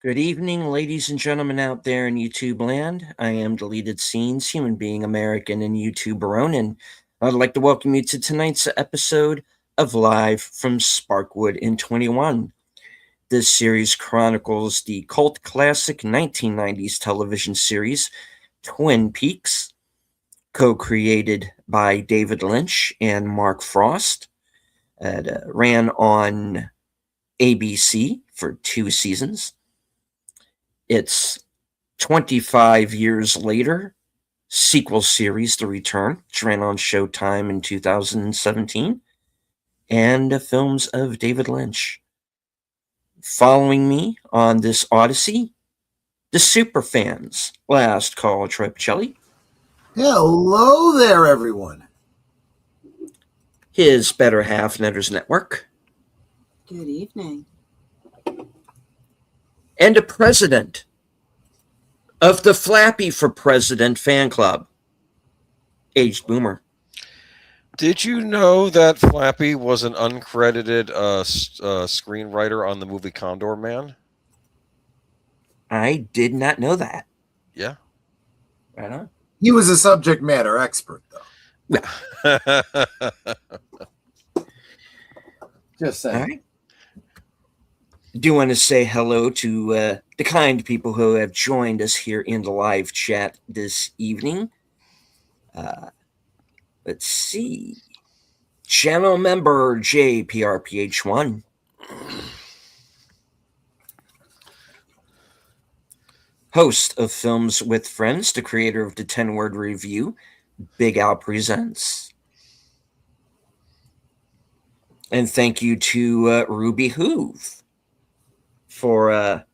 Good evening, ladies and gentlemen out there in YouTube land. I am Deleted Scenes, human being American and YouTube Ronin. I'd like to welcome you to tonight's episode of Live from Sparkwood in 21. This series chronicles the cult classic 1990s television series Twin Peaks, co-created by David Lynch and Mark Frost. It ran on ABC for 2 seasons. Its 25 years later sequel series, The Return, which ran on Showtime in 2017, and the films of David Lynch. Following me on this odyssey, the superfans. Last call, Troy Pacelli. Hello there, everyone. His better half, Netters Network. Good evening. And a president of the Flappy for President fan club, Aged Boomer. Did you know that Flappy was an uncredited screenwriter on the movie Condor Man? I did not know that. Yeah. Right on. He was a subject matter expert, though. Just saying. All right. Do want to say hello to the kind people who have joined us here in the live chat this evening. Let's see. Channel member JPRPH1. Host of Films with Friends, the creator of the 10-word review, Big Al Presents. And thank you to Ruby Hoove for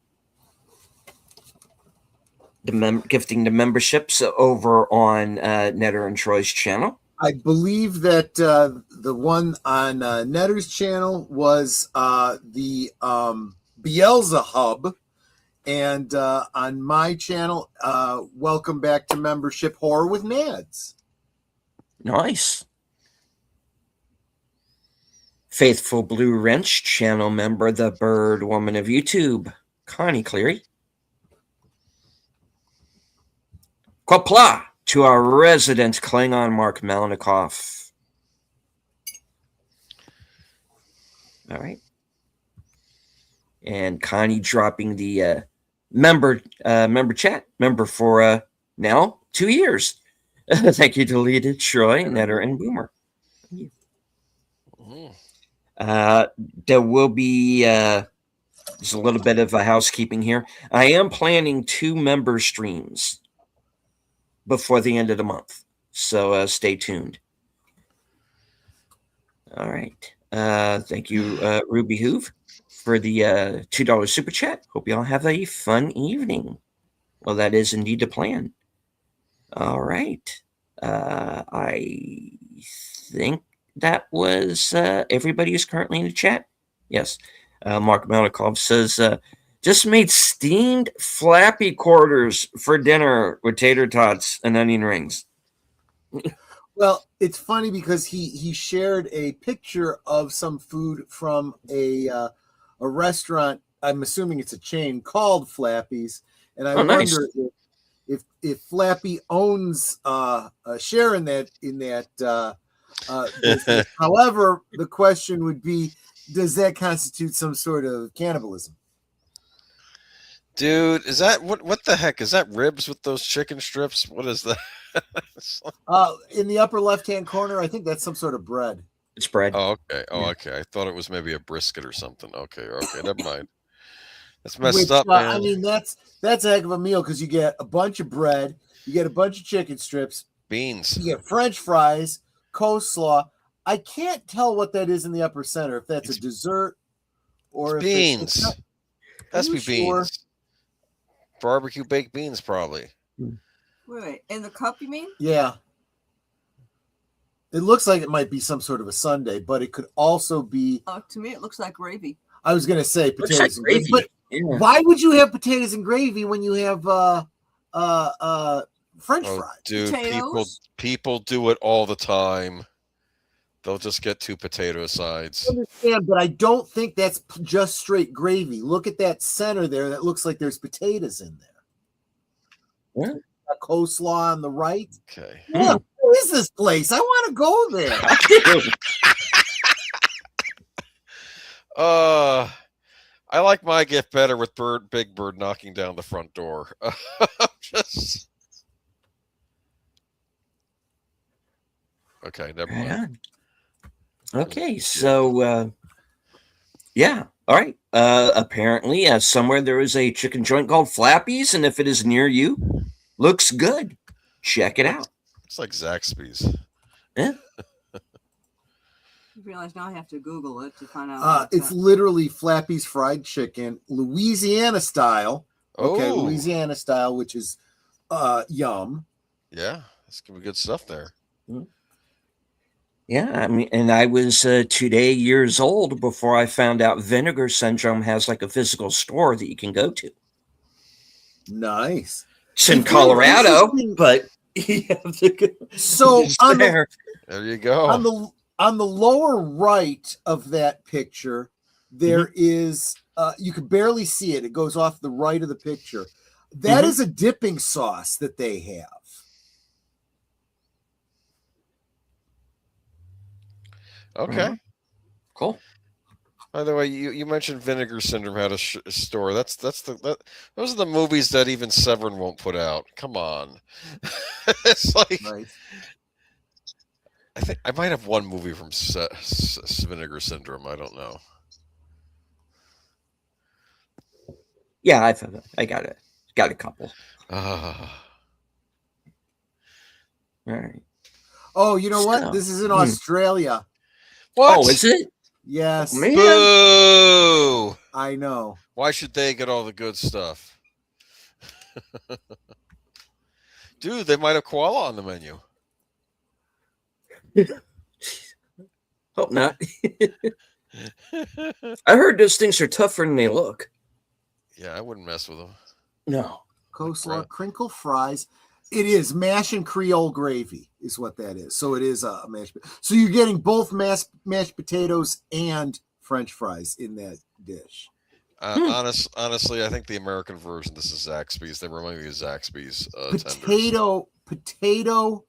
gifting the memberships over on Netter and Troy's channel. I believe that the one on Netter's channel was the Beelzehub, and on my channel, welcome back to membership Horror with Nads. Nice. Faithful Blue Wrench channel member, the Bird Woman of YouTube, Connie Cleary. Qapla' to our resident Klingon, Mark Malnikoff. All right. And Connie dropping the member chat member for now 2 years. Thank you, Deleted, Troy, Netter, and Boomer. Thank you. There will be just a little bit of a housekeeping here. I am planning 2 member streams before the end of the month, so stay tuned. All right. Thank you, Ruby Hoove, for the $2 super chat. Hope you all have a fun evening. Well, that is indeed the plan. All right. I think that was everybody who's currently in the chat. Yes. Mark Malnikov says, just made steamed Flappy quarters for dinner with tater tots and onion rings. Well, it's funny because he shared a picture of some food from a restaurant. I'm assuming it's a chain called Flappy's, and I wonder if Flappy owns a share in that business. However, the question would be, does that constitute some sort of cannibalism? Dude, is that what the heck? Is that ribs with those chicken strips? What is that? In the upper left-hand corner, I think that's some sort of bread. It's bread. Oh, okay. Oh, okay. I thought it was maybe a brisket or something. Okay, never mind. That's messed up, man. I mean, that's a heck of a meal because you get a bunch of bread, you get a bunch of chicken strips, beans, you get French fries, coleslaw. I can't tell what that is in the upper center, if that's a dessert or beans. It's has to be beans. Barbecue baked beans, probably. Wait, in the cup, you mean? Yeah. It looks like it might be some sort of a sundae, but it could also be. To me, it looks like gravy. I was going to say potatoes and gravy. But why would you have potatoes and gravy when you have French fries? Dude, people do it all the time. They'll just get 2 potato sides. I understand, but I don't think that's just straight gravy. Look at that center there. That looks like there's potatoes in there. Yeah. A coleslaw on the right. Okay. Look, where is this place? I want to go there. I like my gift better with Big Bird knocking down the front door. Just okay, never mind. Yeah. Okay, so yeah, all right. Apparently, somewhere there is a chicken joint called Flappy's, and if it is near you, looks good. Check it out. It's like Zaxby's. Yeah. You realize now I have to Google it to find out. It's literally Flappy's fried chicken, Louisiana style. Okay, Oh, Louisiana style, which is yum. yeah, that's gonna be good stuff there. Yeah, I mean, and I was 2 years old before I found out Vinegar Syndrome has like a physical store that you can go to. Nice. It's in It's Colorado, interesting. but you have to go. So It's on the, there. There you go. on the lower right of that picture, there is you can barely see it. It goes off the right of the picture. That is a dipping sauce that they have. Okay. Cool. By the way, you mentioned Vinegar Syndrome had a store. Those are the movies that even Severin won't put out. Come on, it's like Right. I think I might have one movie from Vinegar Syndrome. I don't know. Yeah, I got it. Got a couple. Uh, All right. Oh, you know So, what? This is in Australia. what? Oh, is it? Yes, Man. Boo! I know. Why should they get all the good stuff? Dude, they might have koala on the menu. Hope not. I heard those things are tougher than they look. Yeah, I wouldn't mess with them. No. Coleslaw, Right. crinkle fries. It is mash and Creole gravy is what that is. So it is a mashed. So you're getting both mashed potatoes and French fries in that dish. Honestly, I think the American version. This is Zaxby's. They remind me of Zaxby's tenders. Potato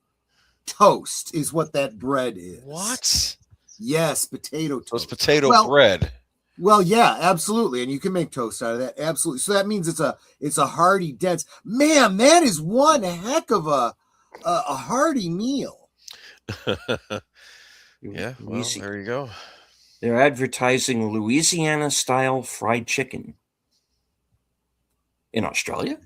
toast is what that bread is. What? Yes, potato So it's toast. potato Well, bread. Well, yeah, absolutely, and you can make toast out of that. Absolutely. So that means it's a hearty, dense. Man, that is one heck of a hearty meal. Yeah, well, there you go. They're advertising Louisiana style fried chicken in Australia.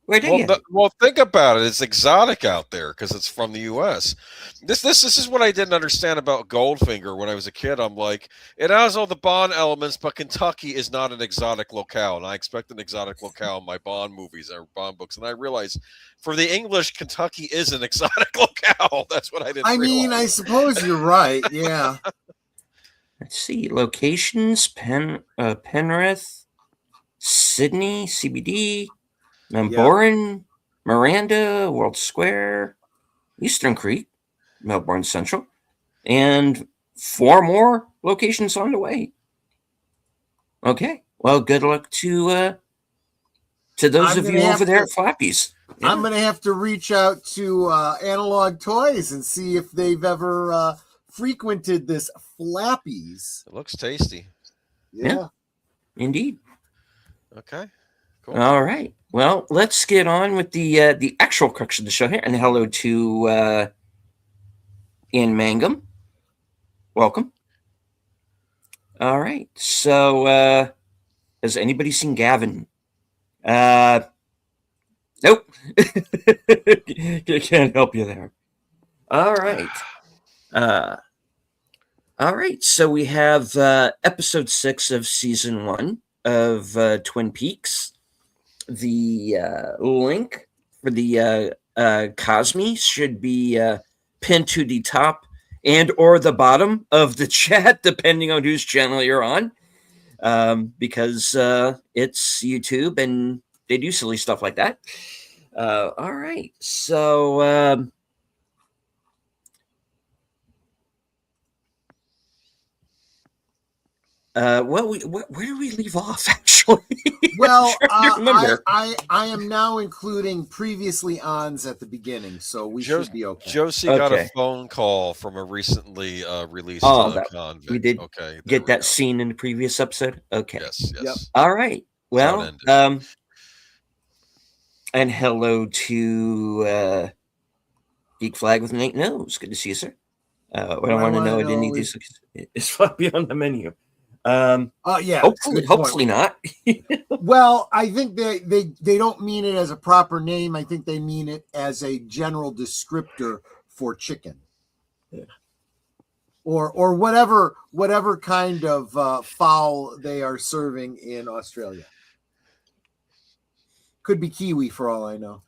Where they get it? Well, think about it. It's exotic out there because it's from the U.S. This is what I didn't understand about Goldfinger when I was a kid. I'm like, it has all the Bond elements, but Kentucky is not an exotic locale, and I expect an exotic locale in my Bond movies or Bond books. And I realized, for the English, Kentucky is an exotic locale. That's what I didn't. I mean, realize. I suppose you're right. Yeah. Let's see. Locations: Penrith, Sydney, CBD, Melbourne, Miranda, World Square, Eastern Creek, Melbourne Central, and 4 more locations on the way. Okay. Well, good luck to those of you over there at Flappy's. Yeah. I'm going to have to reach out to Analog Toys and see if they've ever frequented this Flappy's. It looks tasty. Yeah. Indeed. Okay. Cool. All right. Well, let's get on with the actual crux of the show here. And hello to Ian Mangum. Welcome. All right. So, has anybody seen Gavin? Nope. Can't help you there. All right. All right. So we have episode 6 of season 1 of Twin Peaks. The link for the Cosme should be pinned to the top and or the bottom of the chat, depending on whose channel you're on, because it's YouTube and they do silly stuff like that. All right. So Well, where do we leave off? Actually, Well, I'm trying to remember. I am now including previously ons at the beginning, so we should be okay. Josie got a Okay. phone call from a recently released convict. We did Okay, get that go. scene in the previous episode. Okay. Yes, yes. Yep. All right. How it Well, ended. and hello to Geek Flag with Nate Nose. Good to see you, sir. What I want to know, I didn't need these. It's far beyond the menu. Yeah. Hopefully not. Well, I think they don't mean it as a proper name. I think they mean it as a general descriptor for chicken. Yeah. Or whatever kind of fowl they are serving in Australia. Could be kiwi for all I know.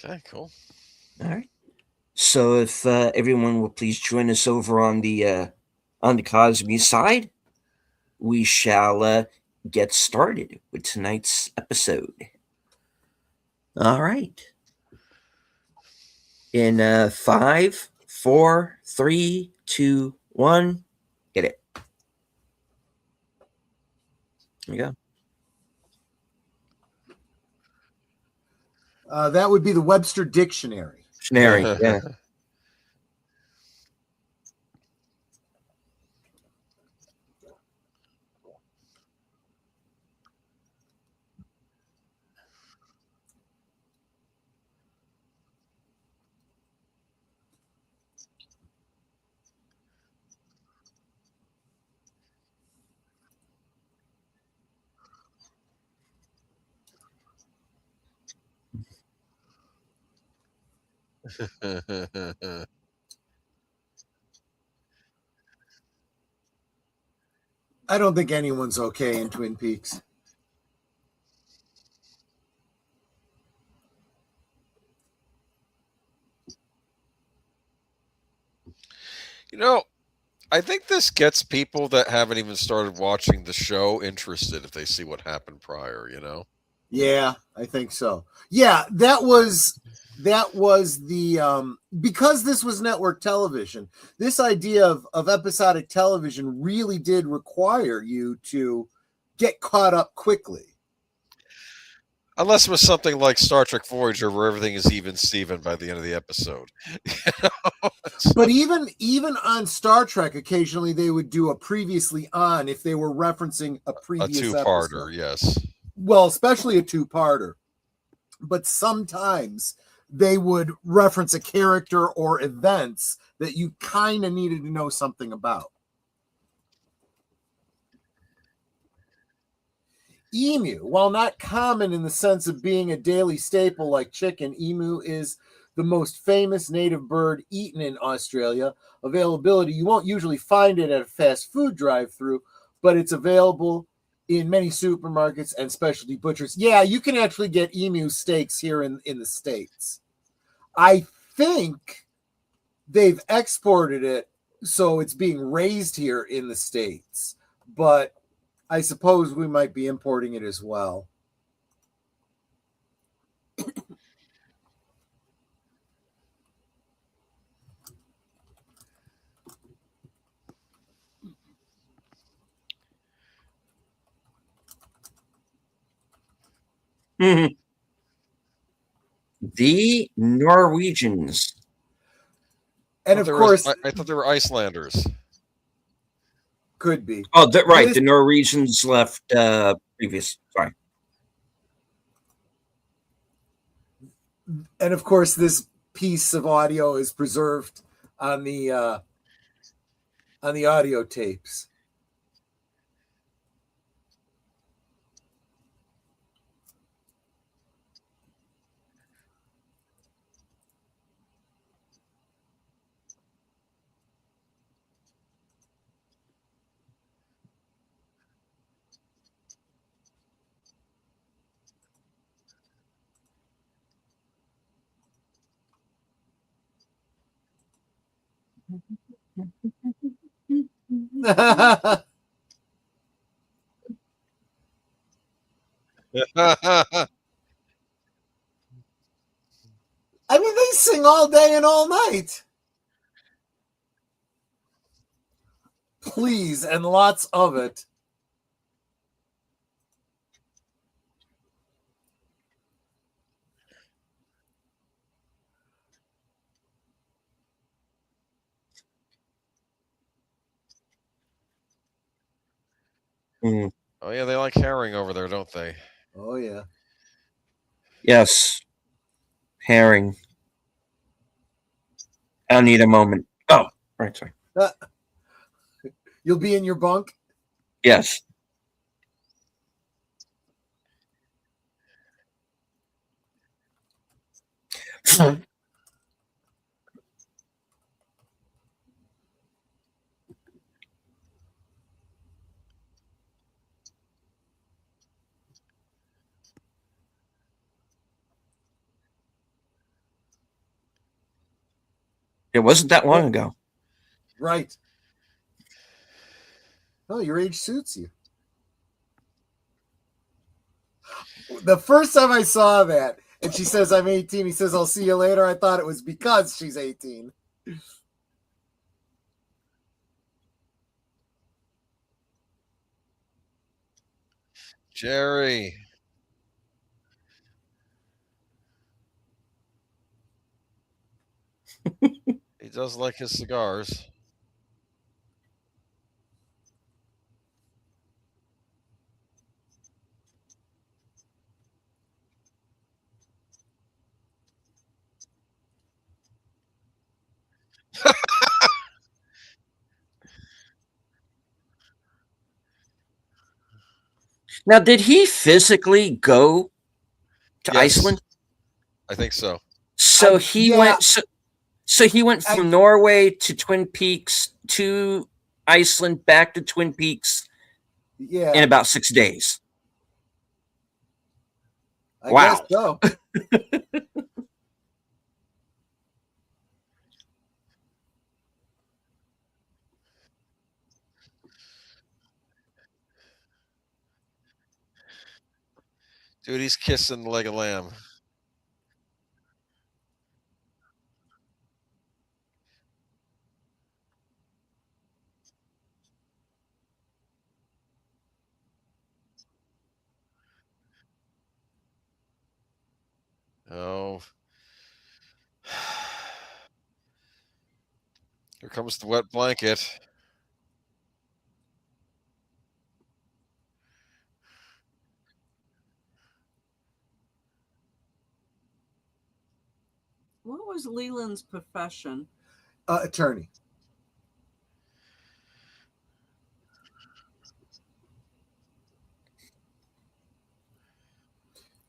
Okay, cool. All right. So if everyone will please join us over on the Cosby side, we shall get started with tonight's episode. All right. In 5, 4, 3, 2, 1, get it. There you go. That would be the Webster Dictionary. Dictionary, yeah. I don't think anyone's okay in Twin Peaks. You know, I think this gets people that haven't even started watching the show interested if they see what happened prior, you know? Yeah, I think so. Yeah, that was the because this was network television, this idea of episodic television really did require you to get caught up quickly. Unless it was something like Star Trek Voyager where everything is even Steven by the end of the episode. But even on Star Trek, occasionally they would do a previously on if they were referencing a previous two-parter, episode. Yes. Well, especially a two-parter. But sometimes they would reference a character or events that you kind of needed to know something about. Emu, while not common in the sense of being a daily staple like chicken, emu is the most famous native bird eaten in Australia. Availability, you won't usually find it at a fast food drive-through, but it's available in many supermarkets and specialty butchers. Yeah, you can actually get emu steaks here in the States. I think they've exported it, so it's being raised here in the States, but I suppose we might be importing it as well. The Norwegians. And of course, I thought they were Icelanders. Could be. Oh, right. The Norwegians left previous. Sorry. And of course, this piece of audio is preserved on the audio tapes. I mean, they sing all day and all night. please, and lots of it. Mm, Oh yeah, they like herring over there, don't they? Oh yeah. yes, herring. I'll need a moment. Oh, right, sorry. You'll be in your bunk. Yes. It wasn't that long ago. Right. Oh, your age suits you. The first time I saw that, and she says, I'm 18, he says, I'll see you later, I thought it was because she's 18. Jerry. He does like his cigars. Now, did he physically go to Yes, Iceland? I think so. So he yeah. went. So he went from Norway to Twin Peaks to Iceland, back to Twin Peaks Yeah. in about 6 days. I Wow. guess so. Dude, he's kissing the leg of lamb. Oh. Here comes the wet blanket. What was Leland's profession? Attorney.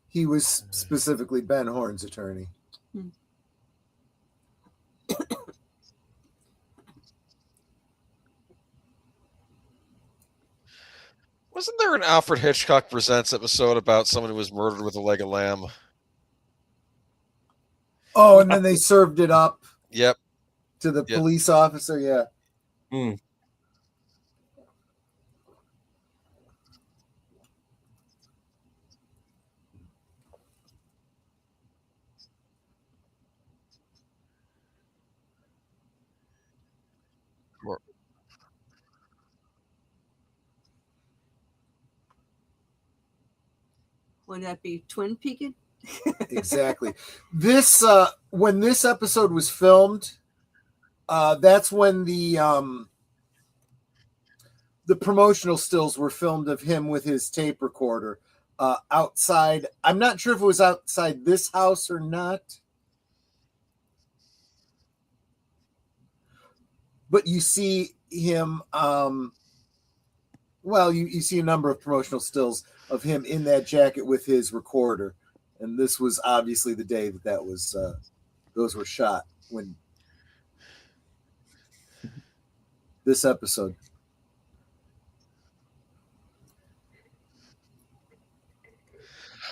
He was specifically Ben Horn's attorney. Wasn't there an Alfred Hitchcock Presents episode about someone who was murdered with a leg of lamb? Oh, and then they served it up Yep. to the police officer. Yeah. Mm. Would that be Twin Peaked? Exactly. This when this episode was filmed, that's when the promotional stills were filmed of him with his tape recorder outside. I'm not sure if it was outside this house or not, but you see him. Well, you see a number of promotional stills of him in that jacket with his recorder, and this was obviously the day that was those were shot when this episode.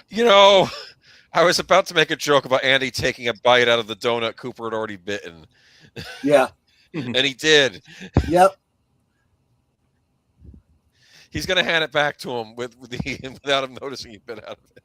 You know, I was about to make a joke about Andy taking a bite out of the donut Cooper had already bitten. Yeah. And he did. Yep. He's going to hand it back to him without him noticing he bit out of it.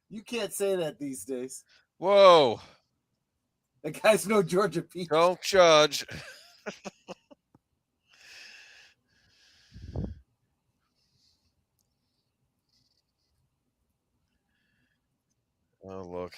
You can't say that these days. Whoa! That guy's no Georgia Peach. Don't judge. Oh, look.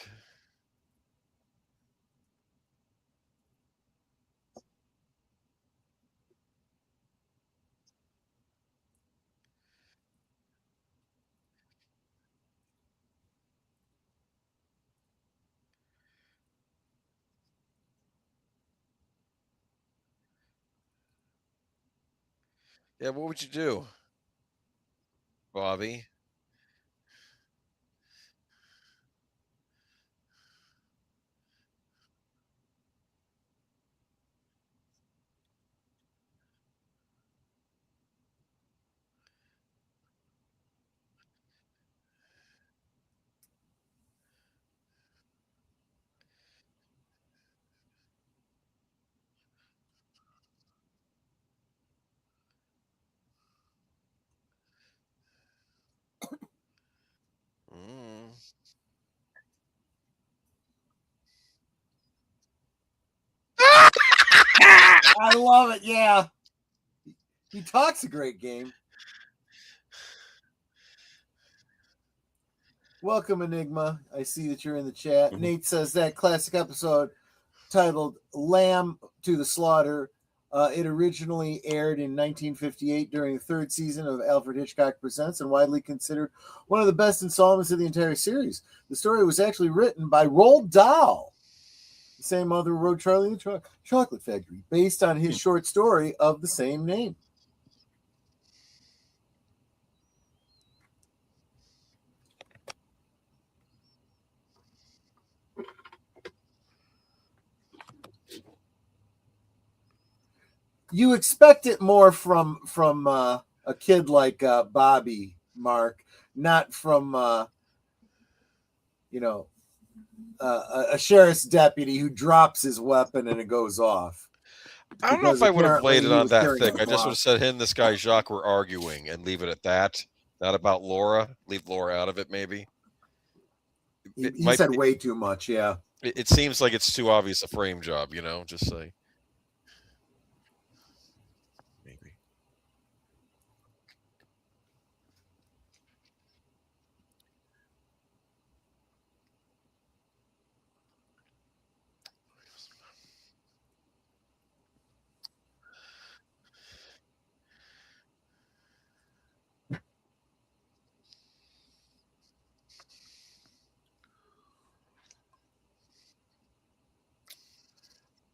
Yeah, what would you do, Bobby? Mm. I love it. Yeah. He talks a great game. Welcome, Enigma. I see that you're in the chat. Mhm. Nate says that classic episode titled Lamb to the Slaughter. It originally aired in 1958 during the third season of Alfred Hitchcock Presents and widely considered one of the best installments of the entire series. The story was actually written by Roald Dahl, the same author who wrote Charlie and the Chocolate Factory, based on his short story of the same name. You expect it more from a kid like Bobby, Mark, not from a sheriff's deputy who drops his weapon and it goes off. I don't know Because if I would have apparently laid it he on was that carrying thick. a I just would block. have said him and this guy Jacques were arguing and leave it at that. Not about Laura. Leave Laura out of it, maybe. He might said be- way too much. Yeah. It seems like it's too obvious a frame job, just say. Maybe.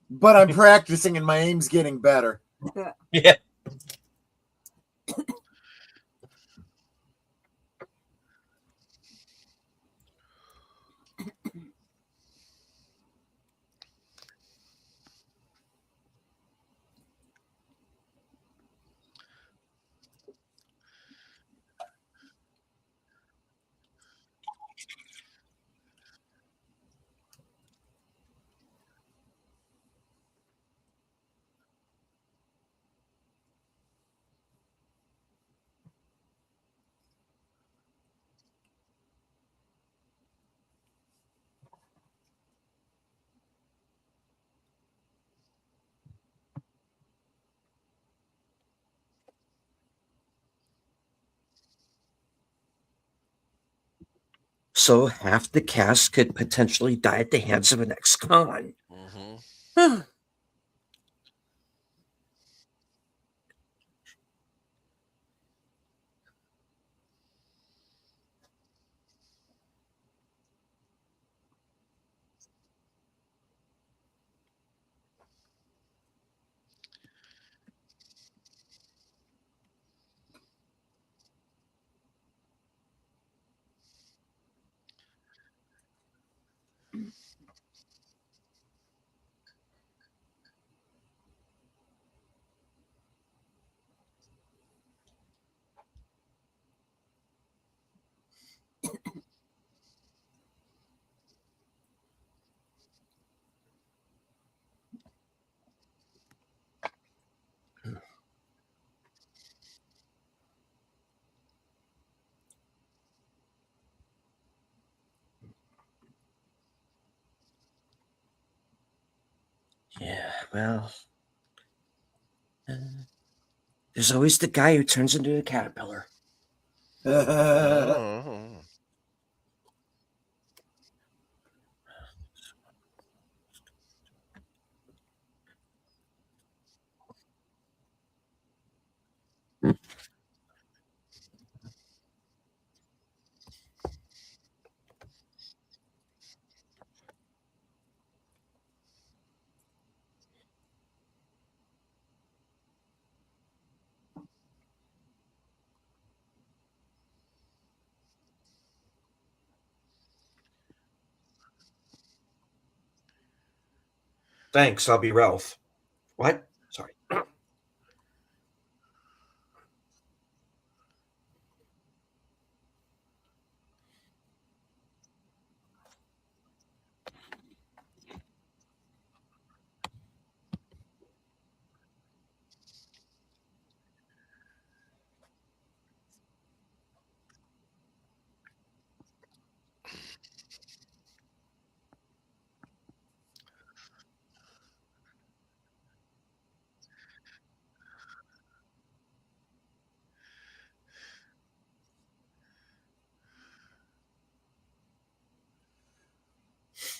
But I'm practicing and my aim's getting better. Yeah. So half the cast could potentially die at the hands of an ex-con. Mm-hmm. Well, uh, there's always the guy who turns into a caterpillar. Oh. Thanks, I'll be Ralph. What? Sorry.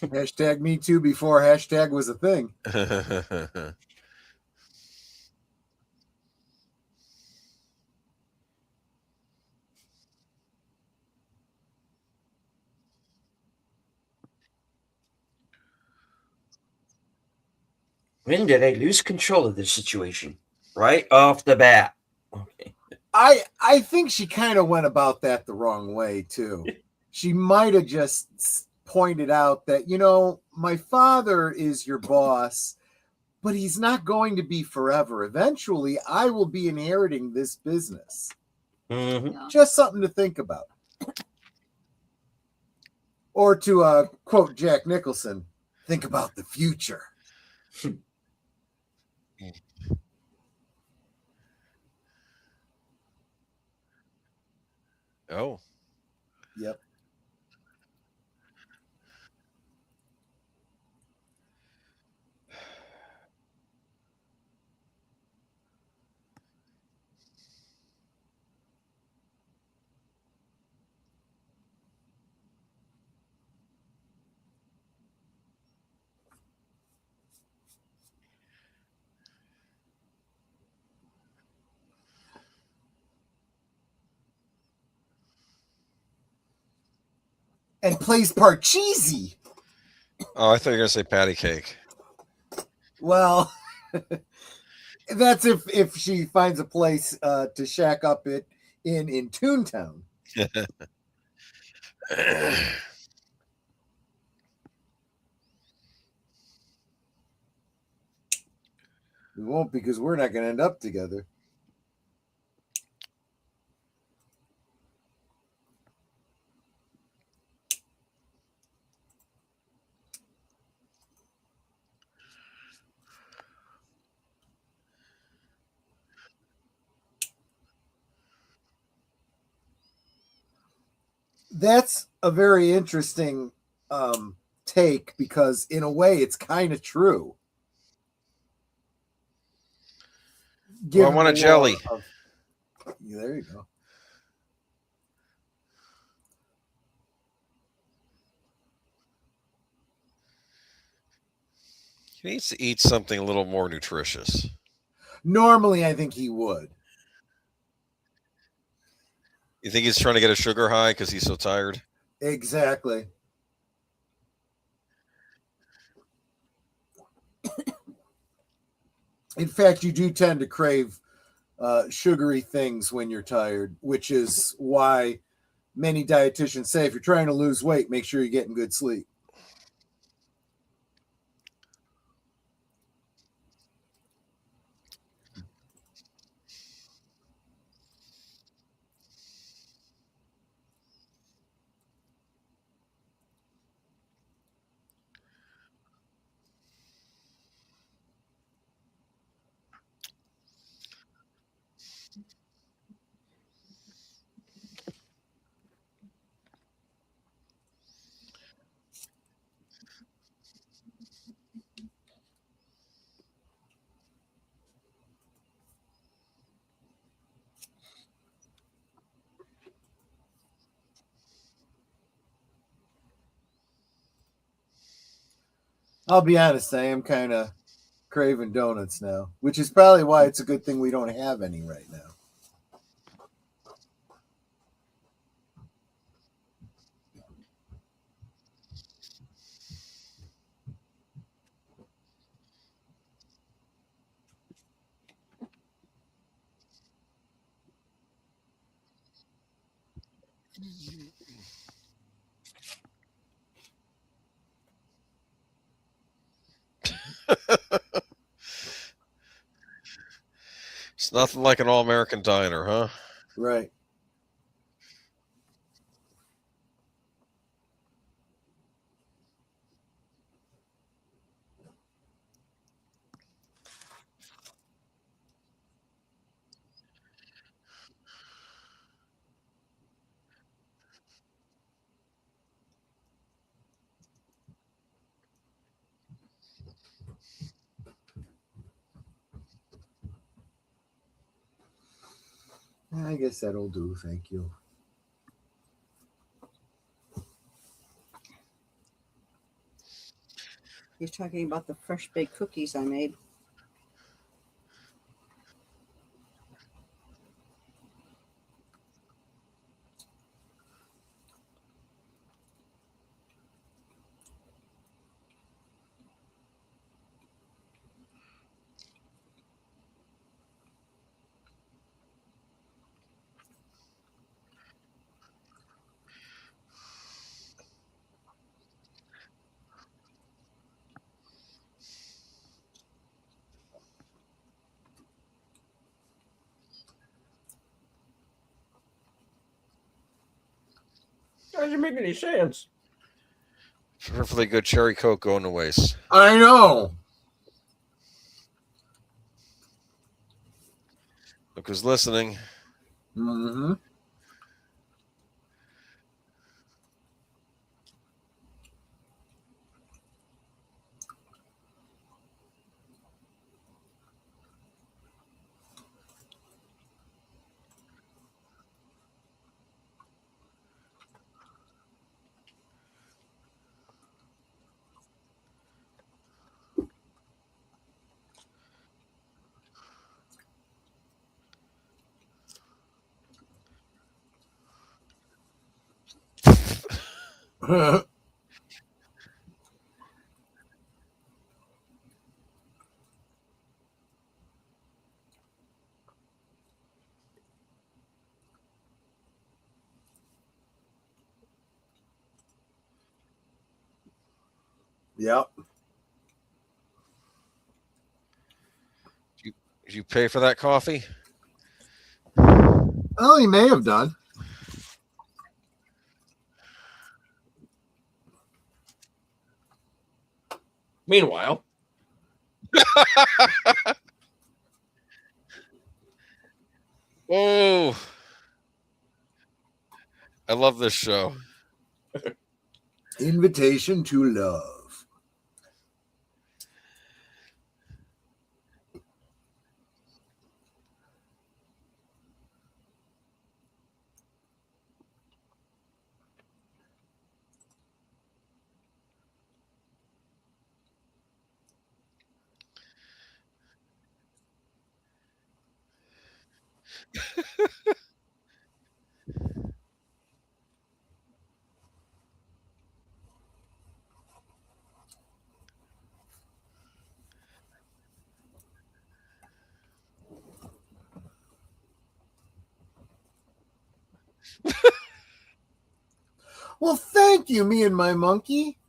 Hashtag me too before hashtag was a thing. When did I lose control of this situation? Right off the bat. Okay. I think she kind of went about that the wrong way too. She might have just pointed out that, my father is your boss, but he's not going to be forever. Eventually, I will be inheriting this business. Mm-hmm. Yeah. Just something to think about. Or to quote Jack Nicholson, think about the future. Oh. Yep. And plays Parcheesi. Oh, I thought you were gonna say patty cake. Well, that's if she finds a place to shack up it in Toontown. We won't, because we're not going to end up together. That's a very interesting take, because in a way it's kind of true. Well, I want a the jelly. lore of- there you go. He needs to eat something a little more nutritious. Normally, I think he would. You think he's trying to get a sugar high because he's so tired? Exactly. In fact, you do tend to crave sugary things when you're tired, which is why many dietitians say if you're trying to lose weight, make sure you're getting good sleep. I'll be honest, I am kind of craving donuts now, which is probably why it's a good thing we don't have any right now. It's nothing like an all-American diner, huh? Right. I guess that'll do. Thank you. He's talking about the fresh baked cookies I made. Doesn't make any sense. Perfectly good cherry Coke going to waste. I know. Look who's listening. Mm-hmm. Yep. Did you pay for that coffee? Well, he may have done. Meanwhile, Oh, I love this show. Invitation to love. Well, thank you, me and my monkey.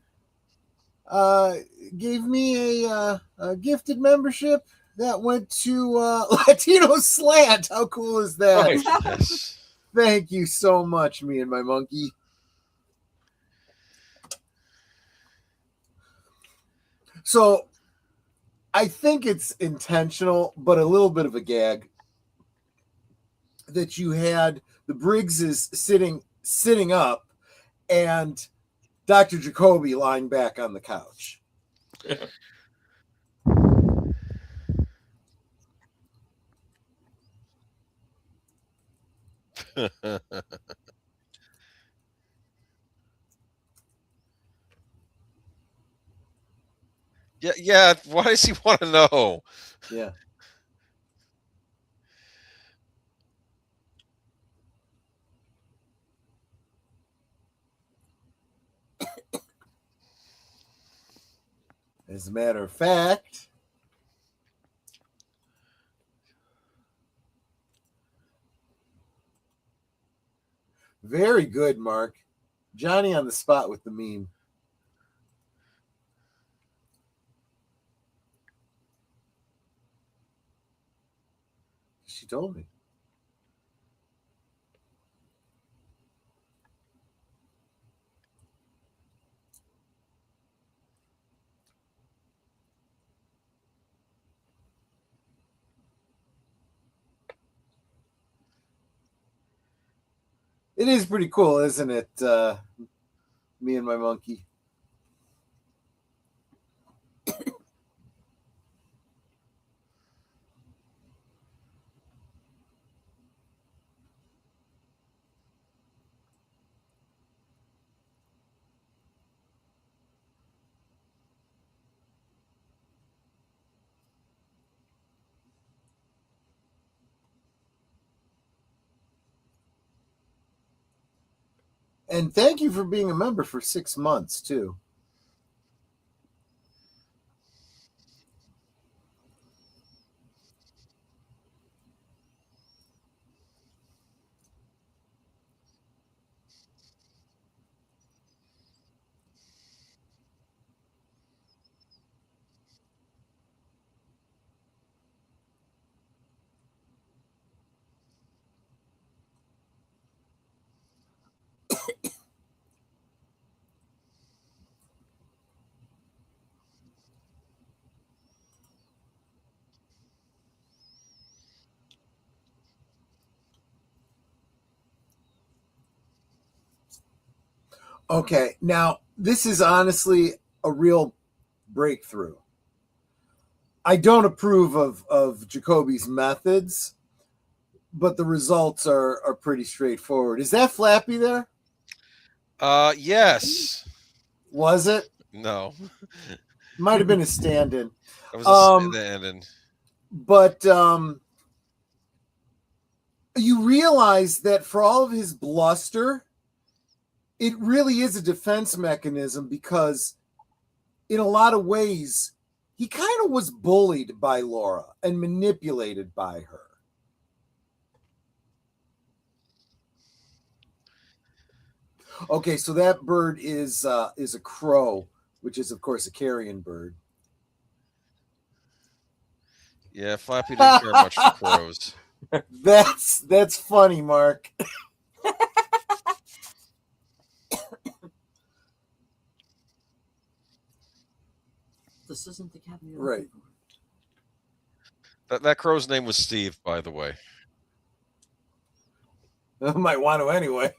Gave me a gifted membership that went to Latino Slant. How cool is that? Right. Yes. Thank you so much, me and my monkey. So I think it's intentional, but a little bit of a gag that you had the Briggses sitting up and Dr. Jacoby lying back on the couch. Yeah, yeah. Why does he want to know? Yeah. As a matter of fact, very good, Mark. Johnny on the spot with the meme. She told me. It is pretty cool, isn't it? Me and my monkey. And thank you for being a member for 6 months, too. Okay, now this is honestly a real breakthrough. I don't approve of Jacoby's methods, but the results are pretty straightforward. Is that Flappy there? Yes. Was it? No, Might have been a stand-in. that was Um, the ending. But you realize that for all of his bluster, it really is a defense mechanism because in a lot of ways, he kind of was bullied by Laura and manipulated by her. Okay, so that bird is a crow, which is of course a carrion bird. Yeah, Flappy didn't care much for crows. That's funny, Mark. This isn't the cabin you're Right. looking for. That crow's name was Steve, by the way. I might want to anyway.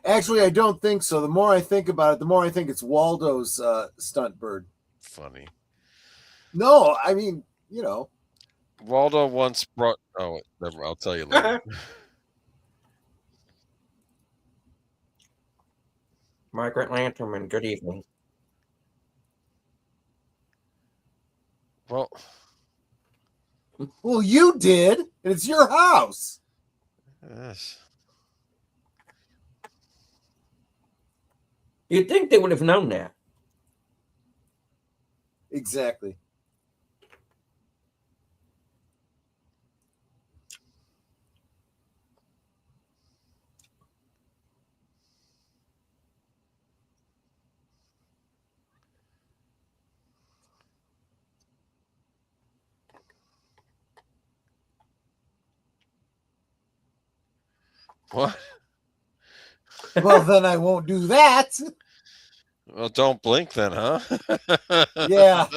Actually, I don't think so. The more I think about it, the more I think it's Waldo's stunt bird. Funny. No, I mean, you know. Waldo once brought. Oh, never. I'll tell you later. Margaret Lanterman, good evening. Well, Well, you did, and it's your house. yes. You'd think they would have known that. Exactly. What? Well, then I won't do that. Well, don't blink then, huh? Yeah.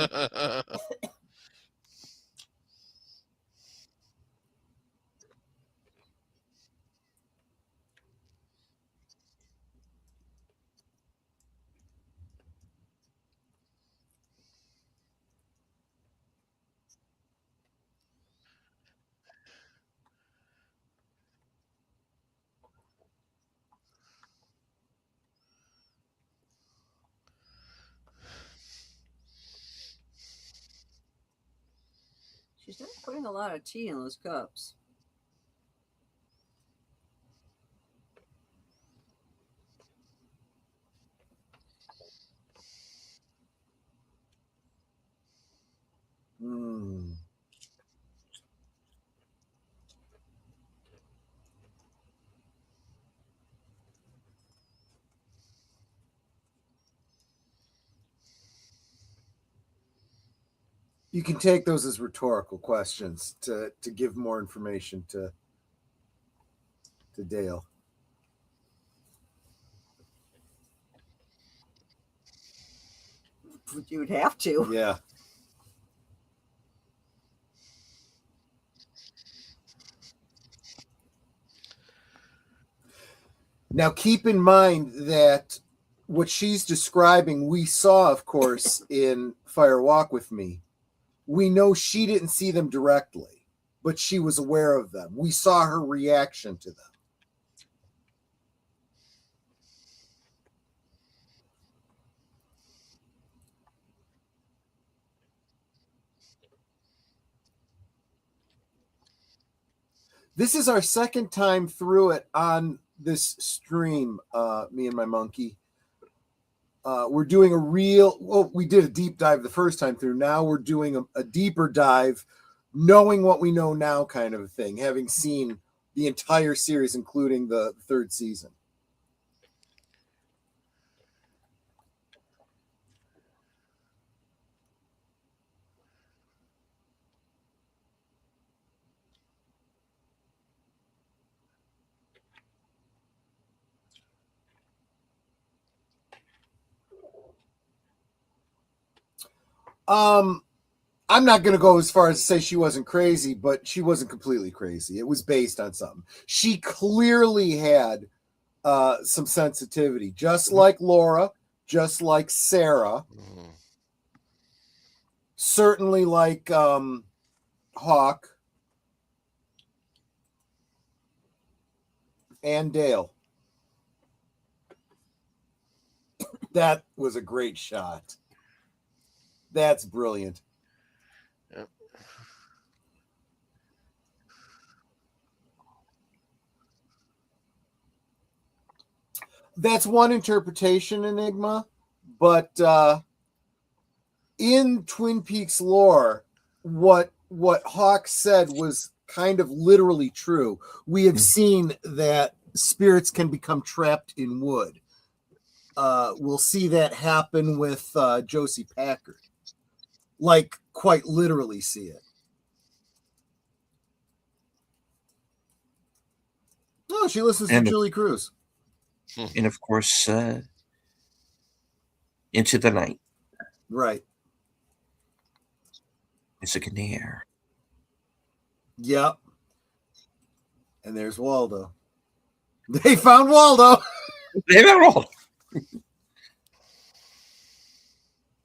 putting a lot of tea in those cups. Mm. You can take those as rhetorical questions to give more information to Dale. You would have to. Yeah. Now, keep in mind that what she's describing, we saw, of course, in Fire Walk with Me. We know she didn't see them directly, but she was aware of them. We saw her reaction to them. This is our second time through it on this stream, me and my monkey. We're doing we did a deep dive the first time through. Now we're doing a deeper dive, knowing what we know now kind of a thing, having seen the entire series, including the third season. I'm not going to go as far as to say she wasn't crazy, but she wasn't completely crazy. It was based on something. She clearly had some sensitivity, just like Laura, just like Sarah, certainly like Hawk and Dale. That was a great shot. That's brilliant. Yep. That's one interpretation, Enigma, but in Twin Peaks lore, what Hawk said was kind of literally true. We have seen that spirits can become trapped in wood. We'll see that happen with Josie Packard. Like, quite literally see it. Oh, she listens to Julie Cruz. And of course, Into the Night. Right. Music in the air. Yep. And there's Waldo. They found Waldo. They found Waldo.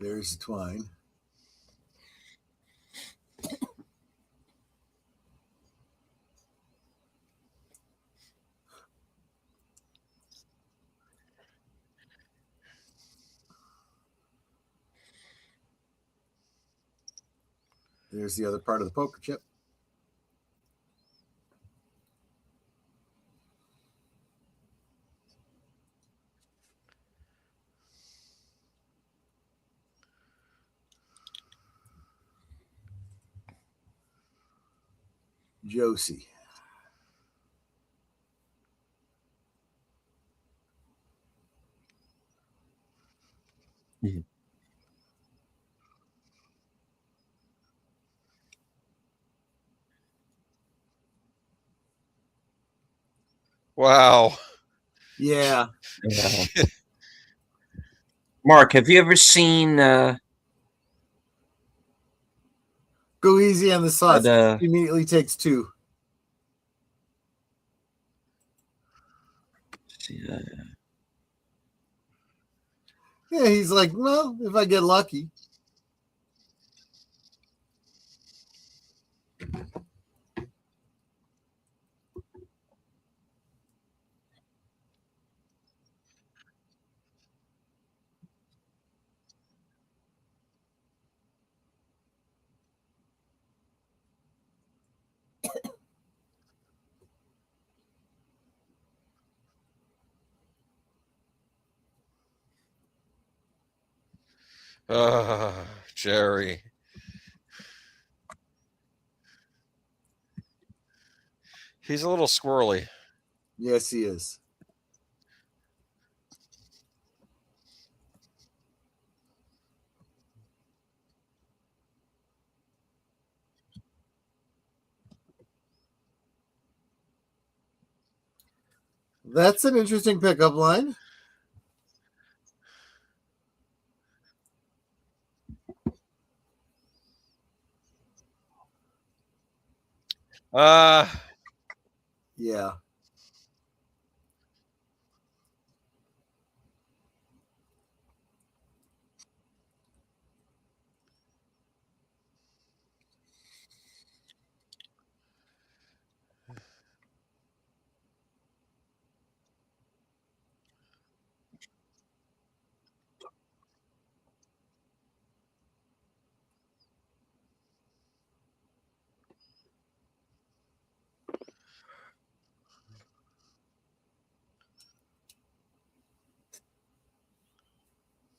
There's Twine. There's the other part of the poker chip. Josie. Mhm. Wow. Yeah. Mark, have you ever seen Go easy on the sauce. He immediately takes two. Yeah, he's like, well, if I get lucky. Jerry. He's a little squirrely. Yes, he is. That's an interesting pickup line. Yeah.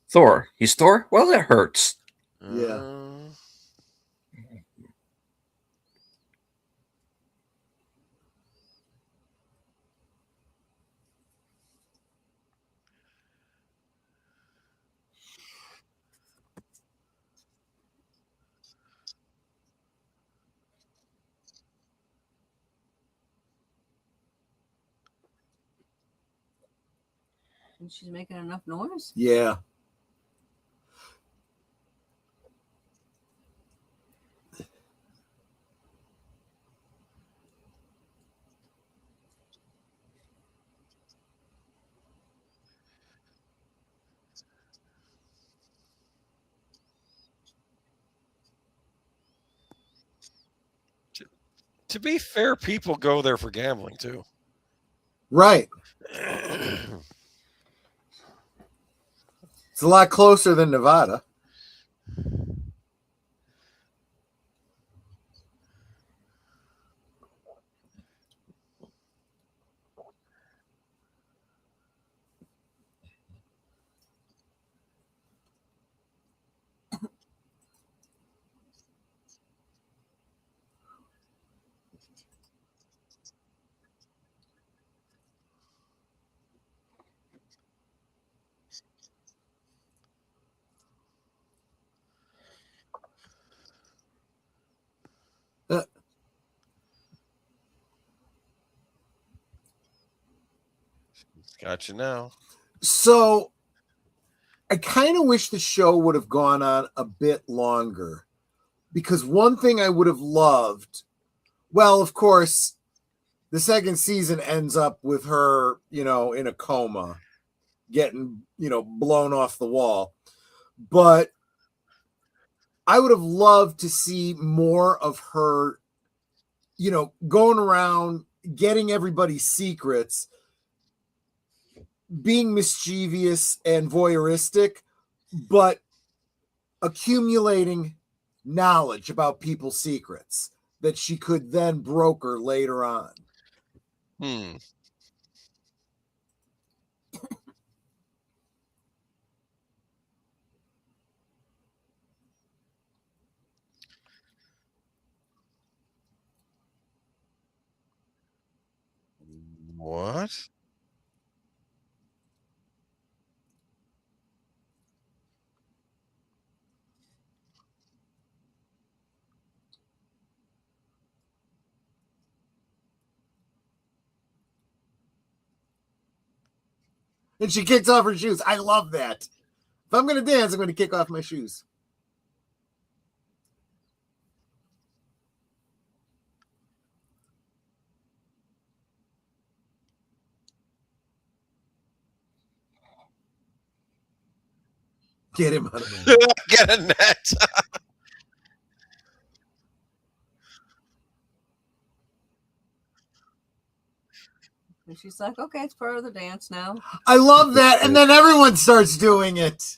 Thor. He's Thor? Well, that hurts. Yeah. And she's making enough noise. Yeah. To be fair, people go there for gambling too. Right. It's a lot closer than Nevada. Gotcha now. So I kind of wish the show would have gone on a bit longer, because one thing I would have loved, well, of course, the second season ends up with her, in a coma, getting, blown off the wall. But I would have loved to see more of her, going around, getting everybody's secrets, being mischievous and voyeuristic, but accumulating knowledge about people's secrets that she could then broker later on. What? And she kicks off her shoes. I love that. If I'm going to dance, I'm going to kick off my shoes. Get him out of the way. Get a net. And she's like, okay, it's part of the dance now. I love that. And then everyone starts doing it.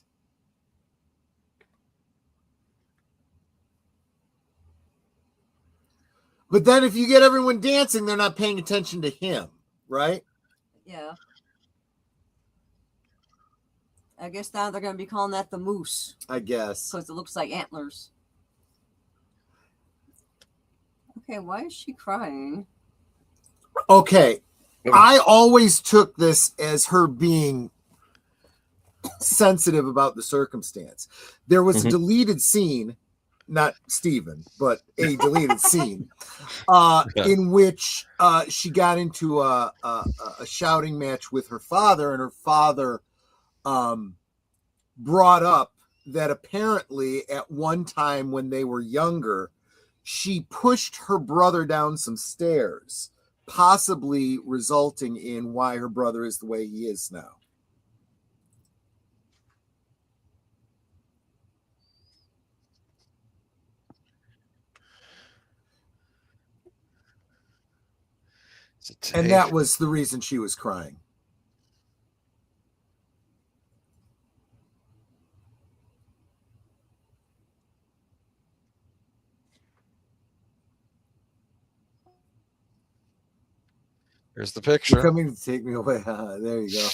But then if you get everyone dancing, they're not paying attention to him, right? Yeah. I guess now they're going to be calling that the moose I guess. because it looks like antlers. Okay, why is she crying? Okay. I always took this as her being sensitive about the circumstance. There was a deleted scene, not Stephen, but a deleted scene, in which she got into a shouting match with her father, and her father brought up that apparently at one time when they were younger, she pushed her brother down some stairs, possibly resulting in why her brother is the way he is now. And that was the reason she was crying. Here's the picture. You're coming to take me away. There you go.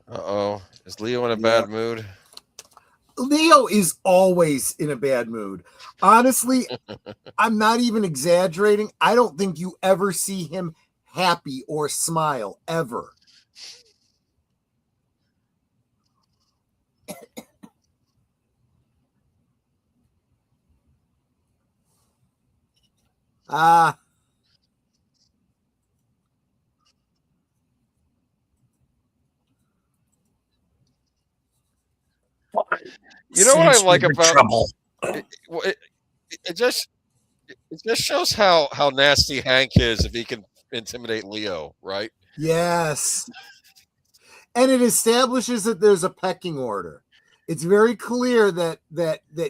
Uh-oh. Is Leo in a bad mood? Leo is always in a bad mood. Honestly, I'm not even exaggerating. I don't think you ever see him happy or smile, ever. You know what I Seems like we're in about trouble. it just shows how nasty Hank is if he can intimidate Leo, right? Yes. And it establishes that there's a pecking order. It's very clear that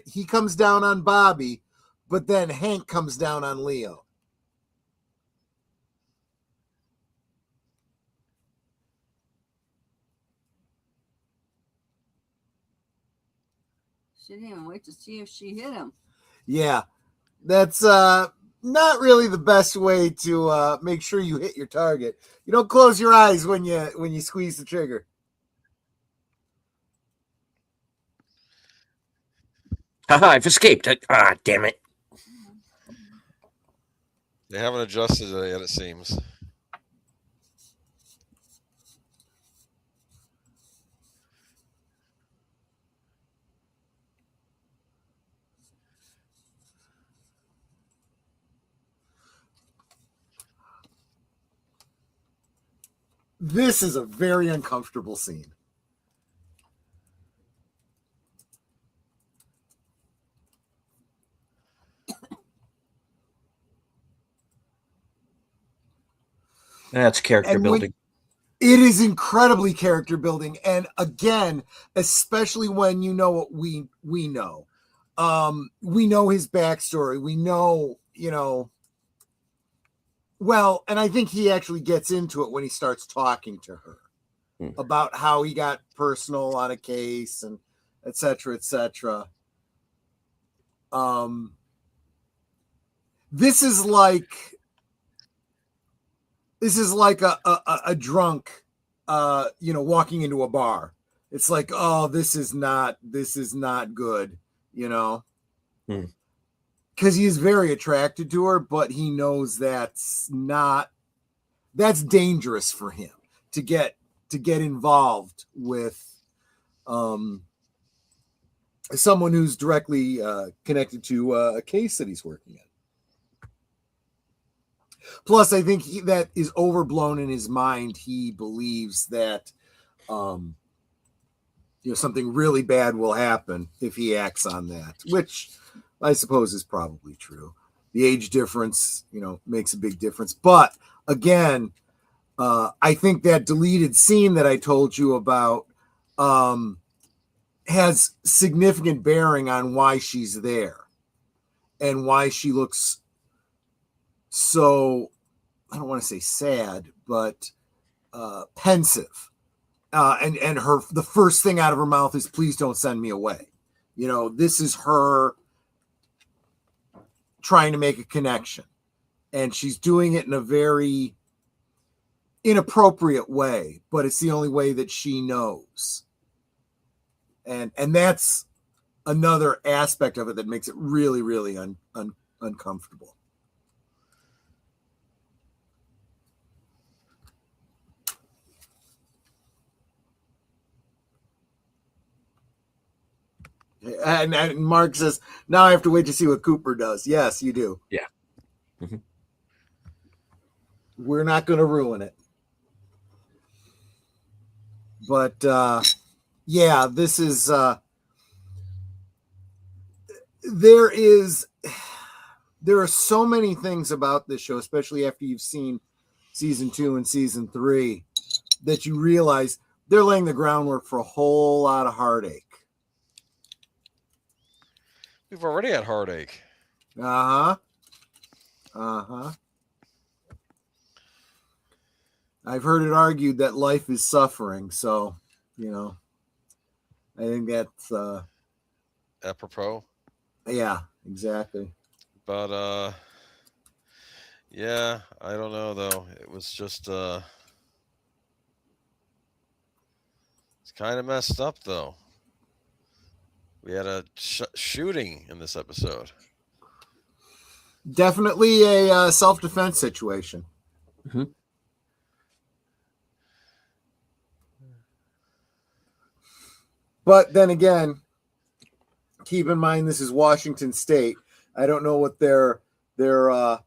he comes down on Bobby, but then Hank comes down on Leo. She didn't even wait to see if she hit him. Yeah. That's not really the best way to make sure you hit your target. You don't close your eyes when you squeeze the trigger. Haha, I've escaped. Damn it. They haven't adjusted it yet, it seems. This is a very uncomfortable scene. That's character building. It is incredibly character building, and again, especially when you know what we know. We know his backstory. We know, well, and I think he actually gets into it when he starts talking to her about how he got personal on a case and et cetera, et cetera. This is this is like a drunk, walking into a bar. It's like, oh, this is not good, because he's very attracted to her, but he knows that's dangerous for him to get involved with someone who's directly connected to a case that he's working in. Plus, I think that is overblown in his mind. He believes that something really bad will happen if he acts on that, which I suppose is probably true. The age difference, makes a big difference. But again, I think that deleted scene that I told you about has significant bearing on why she's there and why she looks so, I don't want to say sad, but pensive. And the first thing out of her mouth is, please don't send me away. This is her trying to make a connection, and she's doing it in a very inappropriate way, but it's the only way that she knows. And that's another aspect of it that makes it really, really uncomfortable. And Mark says, now I have to wait to see what Cooper does. Yes, you do. Yeah. Mm-hmm. We're not going to ruin it. But, this is, there are so many things about this show, especially after you've seen season 2 and season 3, that you realize they're laying the groundwork for a whole lot of heartache. We've already had heartache. I've heard it argued that life is suffering, so I think that's apropos. Yeah, exactly. But I don't know though. It was just it's kind of messed up though. We had a shooting in this episode. Definitely a self-defense situation. Mm-hmm. But then again, keep in mind this is Washington State. I don't know what their gun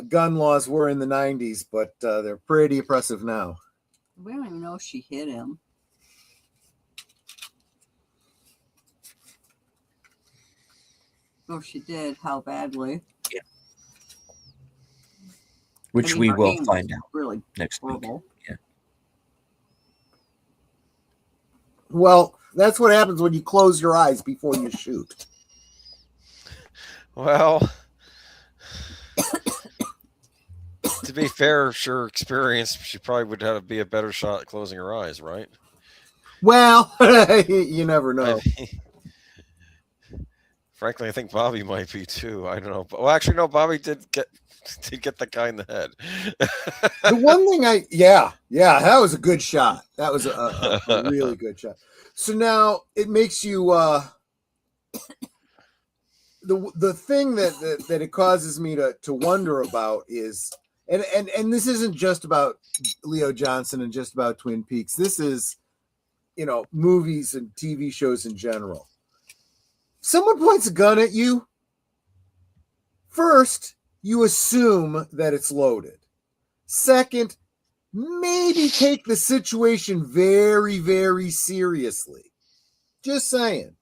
laws were in the 90s, but they're pretty oppressive now. We don't even know if she hit him. Oh, she did. How badly? Yeah. Which we will find out really next horrible. week. Yeah. Well, that's what happens when you close your eyes before you shoot. Well, to be fair, sure experience, she probably would have to be a better shot at closing her eyes, right? Well, you never know. Frankly, I think Bobby might be too. I don't know. Well, actually, no. Bobby did get the guy in the head. The one thing that was a good shot. That was a really good shot. So now it makes you the thing that it causes me to wonder about is, and this isn't just about Leo Johnson and just about Twin Peaks. This is movies and TV shows in general. Someone points a gun at you. First, you assume that it's loaded. Second, maybe take the situation very, very seriously. Just saying.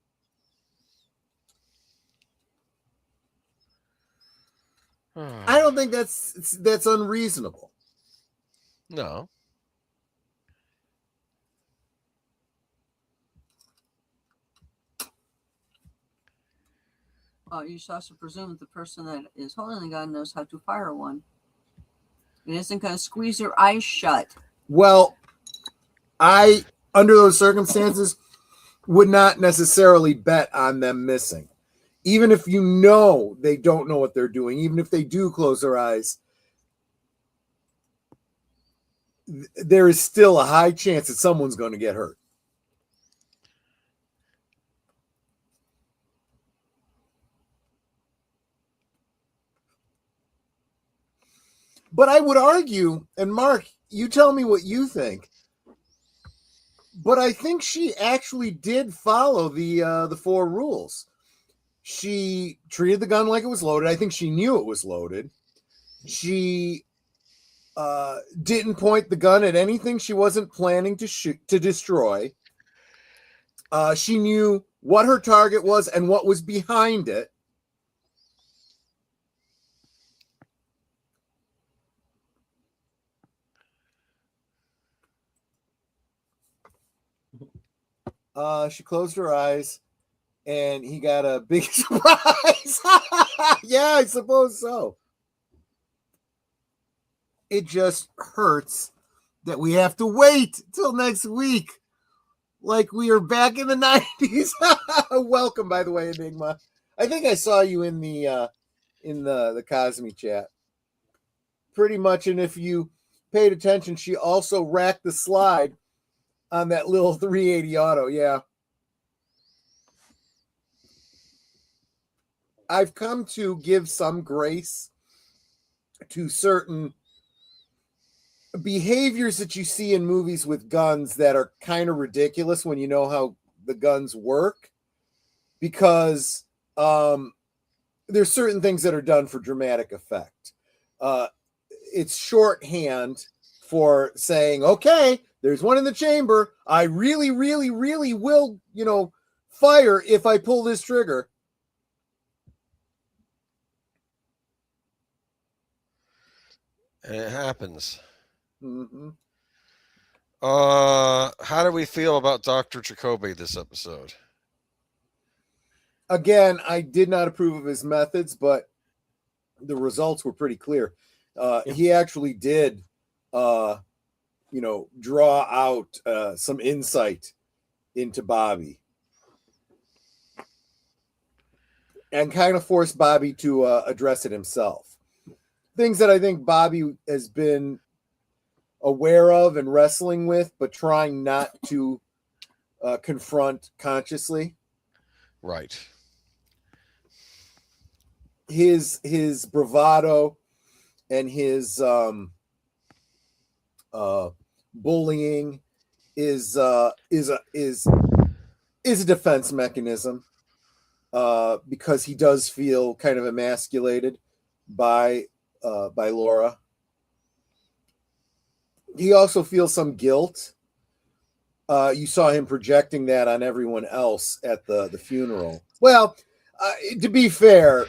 I don't think that's unreasonable. No. You should also presume that the person that is holding the gun knows how to fire one. It isn't going to squeeze your eyes shut. Well, I, under those circumstances, would not necessarily bet on them missing. Even if they don't know what they're doing, even if they do close their eyes, there is still a high chance that someone's going to get hurt. But I would argue, and Mark, you tell me what you think, but I think she actually did follow the 4 rules. She treated the gun like it was loaded. I think she knew it was loaded. She didn't point the gun at anything she wasn't planning to destroy. She knew what her target was and what was behind it. She closed her eyes, and he got a big surprise. Yeah, I suppose so. It just hurts that we have to wait till next week, like we are back in the 90s. Welcome, by the way, Enigma. I think I saw you in the Cosme chat. Pretty much, and if you paid attention, she also racked the slide on that little 380 auto. Yeah. I've come to give some grace to certain behaviors that you see in movies with guns that are kind of ridiculous when you know how the guns work, because there's certain things that are done for dramatic effect. It's shorthand for saying, okay, there's one in the chamber. I really, really, really will, fire if I pull this trigger. And it happens. Mm-hmm. How do we feel about Dr. Jacoby this episode? Again, I did not approve of his methods, but the results were pretty clear. He actually did, draw out some insight into Bobby and kind of force Bobby to address it himself. Things that I think Bobby has been aware of and wrestling with, but trying not to confront consciously. Right. His bravado and his bullying is a defense mechanism, because he does feel kind of emasculated by Laura. He also feels some guilt. You saw him projecting that on everyone else at the funeral. Well, to be fair,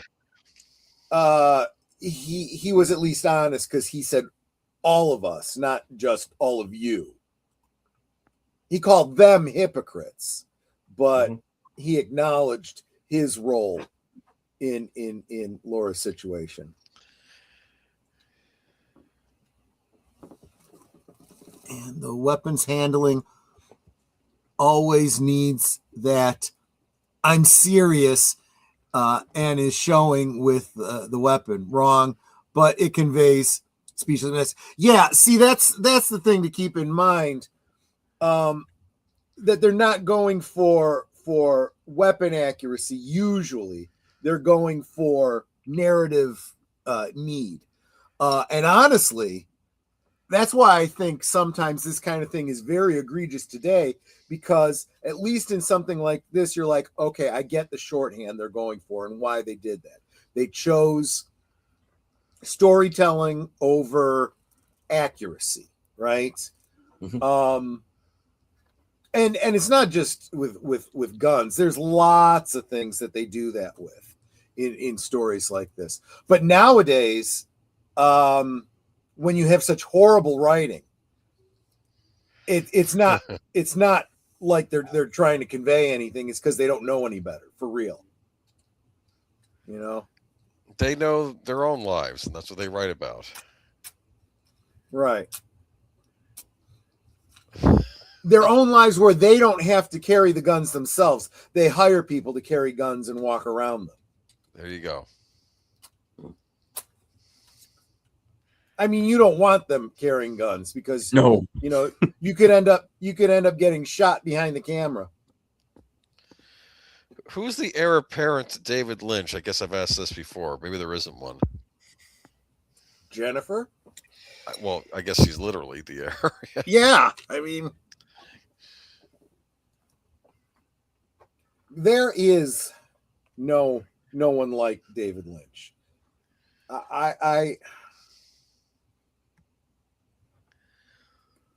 he was at least honest, because he said all of us, not just all of you. He called them hypocrites, but he acknowledged his role in Laura's situation. And the weapons handling always needs that I'm serious, and is showing with the weapon. Wrong, but it conveys speechlessness. Yeah, see, that's the thing to keep in mind, that they're not going for weapon accuracy. Usually they're going for narrative need, and honestly, that's why I think sometimes this kind of thing is very egregious today, because at least in something like this, you're like, okay, I get the shorthand they're going for and why they did that. They chose storytelling over accuracy, right? Mm-hmm. And it's not just with guns. There's lots of things that they do that with in stories like this. But nowadays, when you have such horrible writing, it's not like they're trying to convey anything. It's because they don't know any better, for real. They know their own lives, and that's what they write about. Right. Their own lives where they don't have to carry the guns themselves. They hire people to carry guns and walk around them. There you go. I mean, you don't want them carrying guns because No. you could end up getting shot behind the camera. Who's the heir apparent to David Lynch? I guess I've asked this before. Maybe there isn't one. Jennifer? Well, I guess he's literally the heir. Yeah, I mean, there is no one like David Lynch. I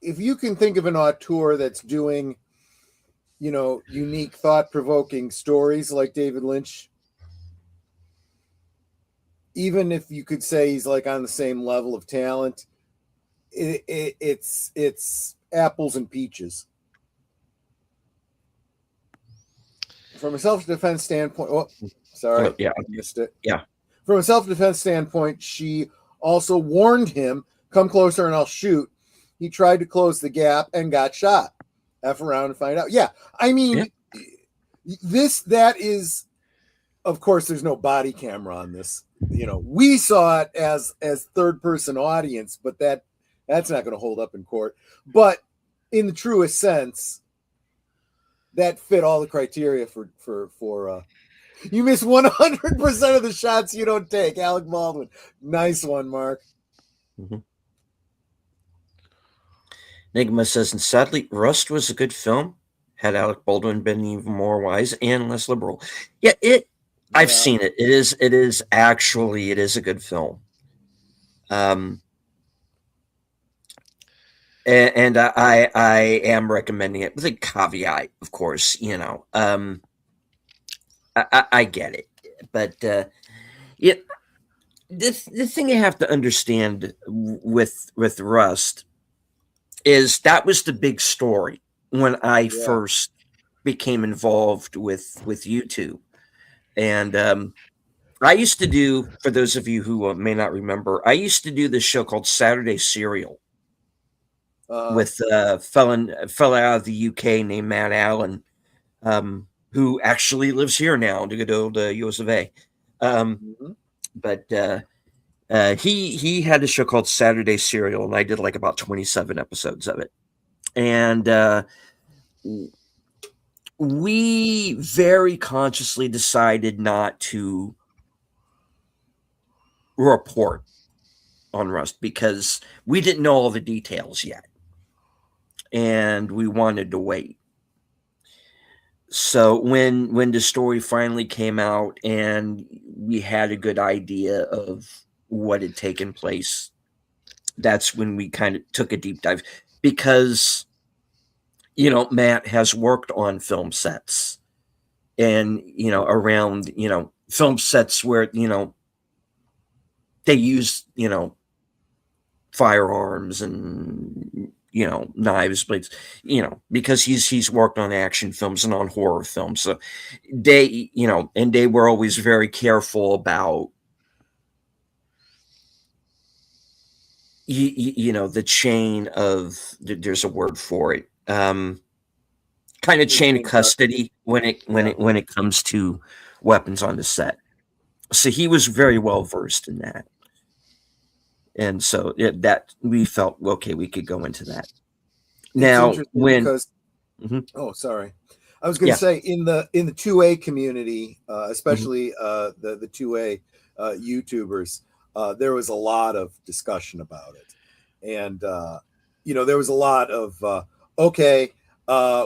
if you can think of an auteur that's doing, unique, thought-provoking stories like David Lynch, even if you could say he's like on the same level of talent, it's apples and peaches. From a self-defense standpoint, Yeah. I missed it. Yeah. From a self-defense standpoint, she also warned him, "Come closer and I'll shoot." He tried to close the gap and got shot. F around and find out. Yeah, I mean, that is, of course, there's no body camera on this. We saw it as third-person audience, but that's not going to hold up in court. But in the truest sense, that fit all the criteria for you miss 100% of the shots you don't take. Alec Baldwin. Nice one, Mark. Mm-hmm. Enigma says, and sadly, Rust was a good film. Had Alec Baldwin been even more wise and less liberal. Yeah, I've seen it. It is a good film. And I am recommending it with a caveat, of course. I get it, but the thing you have to understand with Rust is that was the big story when I first became involved with YouTube, and I used to do, for those of you who may not remember, I used to do this show called Saturday Serial with a fella out of the UK named Matt Allen, who actually lives here now, the good old US of A. But he had a show called Saturday Serial, and I did like about 27 episodes of it. And we very consciously decided not to report on Rust because we didn't know all the details yet. And we wanted to wait. So when the story finally came out and we had a good idea of what had taken place, that's when we kind of took a deep dive because, Matt has worked on film sets and, around, film sets where, they use, firearms and, knives, blades, because he's worked on action films and on horror films. So they, and they were always very careful about, the chain of, there's a word for it, kind of chain of custody when it comes to weapons on the set. So he was very well versed in that. And so that we felt, okay, we could go into that. Now, because oh, sorry, I was going to say in the 2A community, especially the 2A YouTubers, there was a lot of discussion about it, and there was a lot of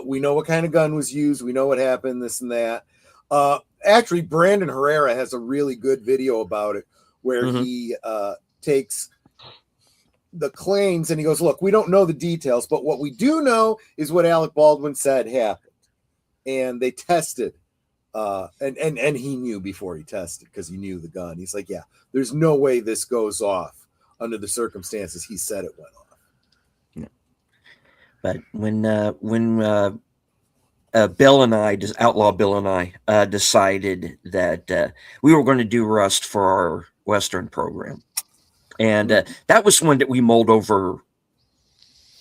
we know what kind of gun was used, we know what happened, this and that. Actually, Brandon Herrera has a really good video about it where he takes the claims and he goes, look, we don't know the details, but what we do know is what Alec Baldwin said happened. And they tested, and he knew before he tested because he knew the gun. He's like, yeah, there's no way this goes off under the circumstances he said it went off. Yeah. But when Bill and I, Outlaw Bill and I, decided that we were going to do Rust for our Western program. And that was one that we mulled over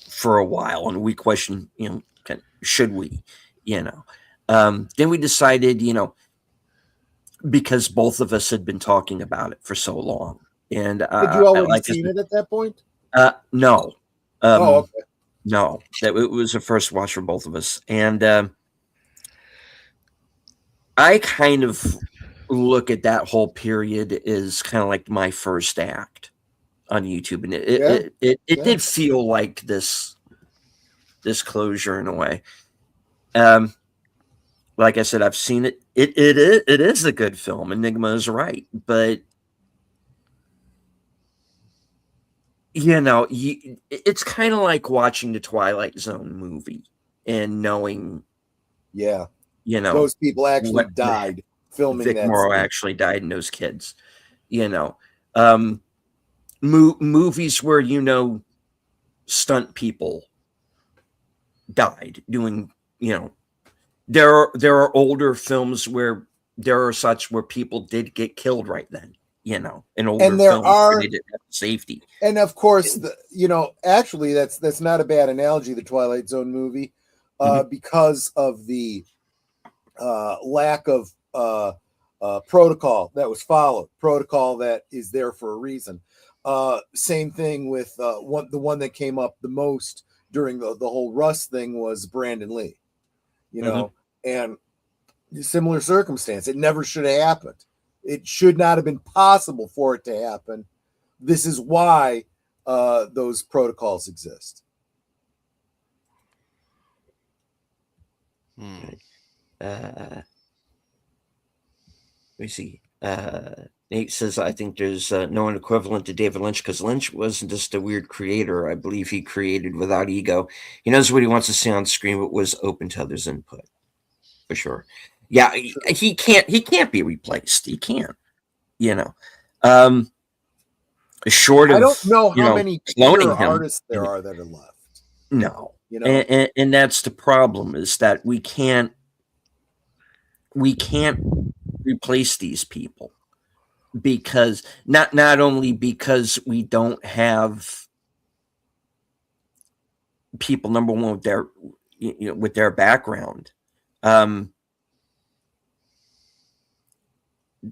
for a while, and we questioned, should we, Then we decided, because both of us had been talking about it for so long, And Had you already like seen it at that point? No, Okay. no, that it was a first watch for both of us, and I kind of look at that whole period as kind of like my first act on YouTube, and it did feel like this closure in a way. Like I said, I've seen it. It is a good film. Enigma is right, but it's kind of like watching the Twilight Zone movie and knowing, those people actually died filming Vic that Morrow scene. actually died, and those kids, movies where stunt people died doing, there are older films where people did get killed right then, in older films where they didn't have safety. And of course, actually that's not a bad analogy, the Twilight Zone movie, because of the lack of protocol that was followed, protocol that is there for a reason. Same thing with the one that came up the most during the whole Rust thing was Brandon Lee, and similar circumstance. It never should have happened. It should not have been possible for it to happen. This is why those protocols exist. Let me see. Nate says, I think there's no one equivalent to David Lynch because Lynch wasn't just a weird creator. I believe he created without ego. He knows what he wants to see on screen, but was open to others' input. For sure. Yeah, he can't be replaced. He can't. Short of, I don't know how many cloning him, artists there are that are left. No. And that's the problem, is that we can't replace these people, because not only because we don't have people, number one, with their background,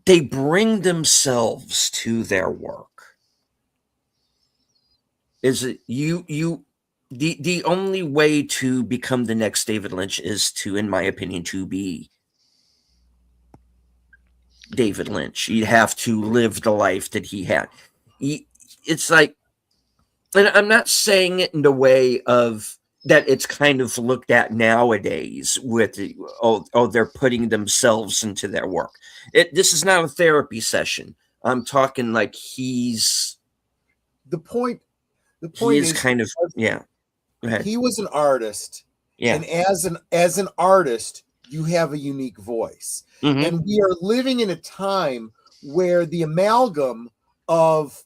they bring themselves to their work. Is it the only way to become the next David Lynch is to, in my opinion, to be David Lynch. You have to live the life that he had. It's like, and I'm not saying it in the way of that it's kind of looked at nowadays with, they're putting themselves into their work. This is not a therapy session. I'm talking like he's the point. The he point is kind of, yeah. Go ahead. He was an artist, and as an artist, you have a unique voice. And we are living in a time where the amalgam of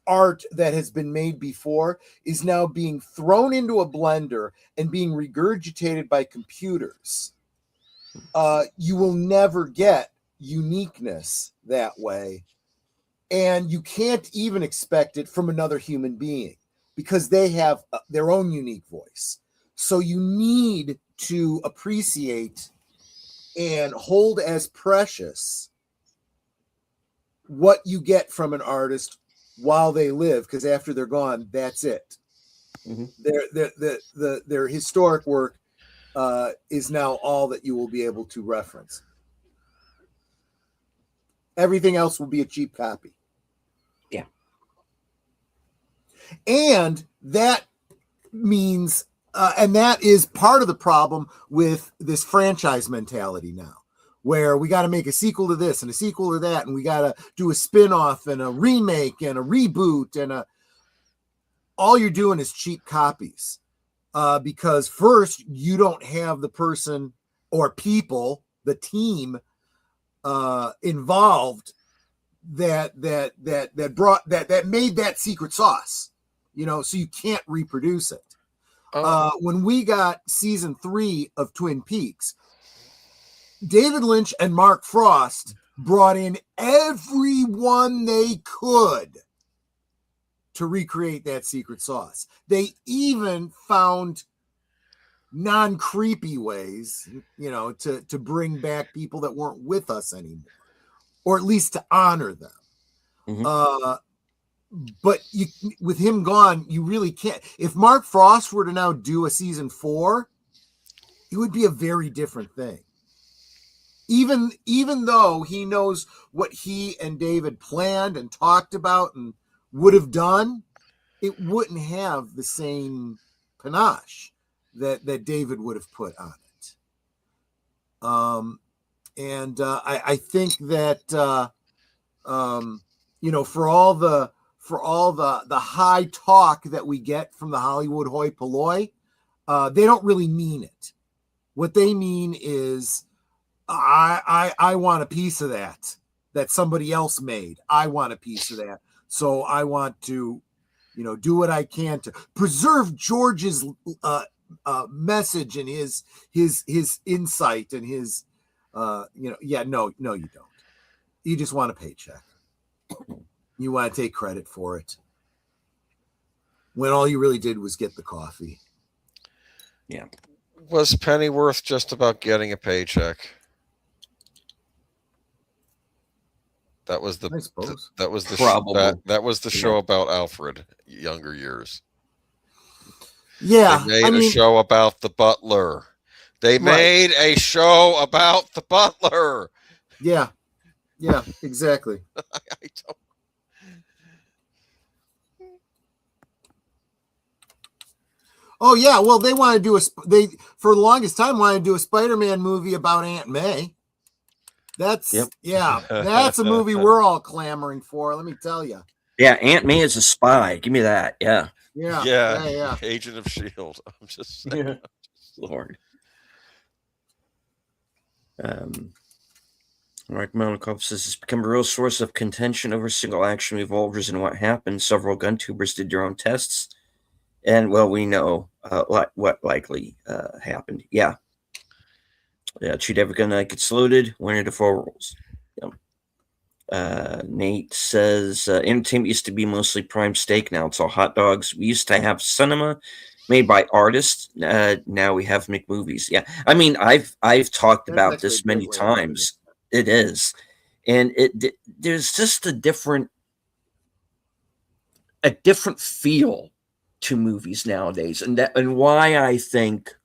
art that has been made before is now being thrown into a blender and being regurgitated by computers. You will never get uniqueness that way, and you can't even expect it from another human being, because they have their own unique voice. So you need to appreciate and hold as precious what you get from an artist while they live, because after they're gone, that's it. Their historic work is now all that you will be able to reference. Everything else will be a cheap copy. Yeah. And that means, and that is part of the problem with this franchise mentality now, where we got to make a sequel to this and a sequel to that, and we got to do a spin-off and a remake and a reboot, and all you're doing is cheap copies. Because first, you don't have the person or people, the team involved that made that secret sauce, so you can't reproduce it. When we got season 3 of Twin Peaks, David Lynch and Mark Frost brought in everyone they could to recreate that secret sauce. They even found non-creepy ways, to bring back people that weren't with us anymore, or at least to honor them. but with him gone, you really can't. If Mark Frost were to now do a season 4, it would be a very different thing. Even though he knows what he and David planned and talked about and would have done, it wouldn't have the same panache that David would have put on it. I think that for all the high talk that we get from the Hollywood hoi polloi, they don't really mean it. What they mean is, I want a piece of that somebody else made. I want a piece of that. So I want to, do what I can to preserve George's message and his insight and his, no, you don't. You just want a paycheck. You want to take credit for it. When all you really did was get the coffee. Yeah. Was Pennyworth just about getting a paycheck? That was the that was the that was the show about Alfred younger years. Yeah, they made a show about the butler. They made a show about the butler. Yeah, exactly. I don't. Oh yeah, well they want to do for the longest time wanted to do a Spider-Man movie about Aunt May. That's that's a movie we're all clamoring for. Let me tell you. Yeah, Aunt May is a spy. Give me that. Yeah. Agent of S.H.I.E.L.D. I'm just saying. Yeah. Lord. Mark Melnikov says it's become a real source of contention over single action revolvers and what happened. Several gun tubers did their own tests, and well, we know what likely happened. Yeah. Treat every gun like it's loaded. 1 of the 4 rules. Yep. Nate says entertainment used to be mostly prime steak. Now it's all hot dogs. We used to have cinema made by artists. Now we have McMovies. Yeah, I mean I've talked about this many times. It is, and there's just a different feel to movies nowadays, and why I think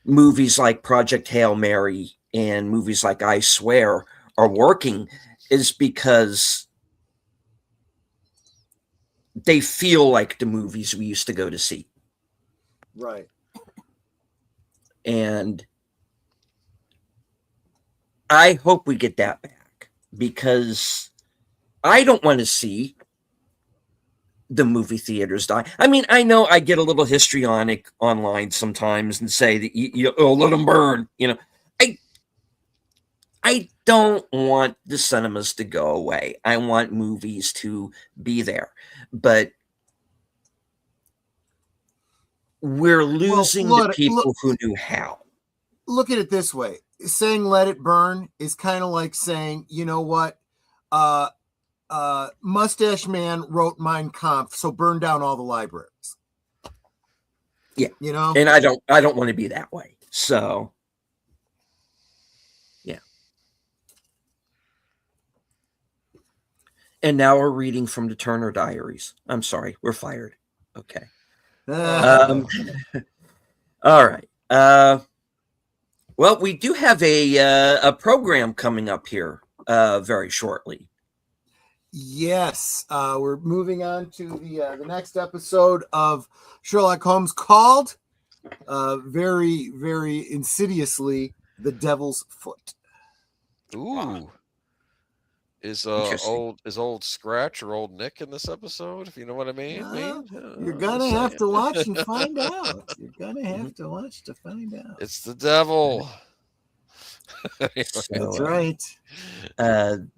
movies like Project Hail Mary and movies like I Swear are working is because they feel like the movies we used to go to see. Right. And I hope we get that back because I don't want to see the movie theaters die. I mean, I know I get a little histrionic online sometimes and say that you let them burn. I don't want the cinemas to go away. I want movies to be there, but we're losing the people who knew how. Look at it this way: saying "let it burn" is kind of like saying, you know what? Mustache Man wrote Mein Kampf, so burn down all the libraries. Yeah, and I don't want to be that way. So, yeah. And now we're reading from the Turner Diaries. I'm sorry, we're fired. Okay. All right. Well, we do have a program coming up here very shortly. Yes, we're moving on to the next episode of Sherlock Holmes called very, very insidiously The Devil's Foot. Ooh. Is old Scratch or old Nick in this episode, if you know what I mean? You're gonna have to watch and find out. You're gonna have to watch to find out. It's the devil. That's right.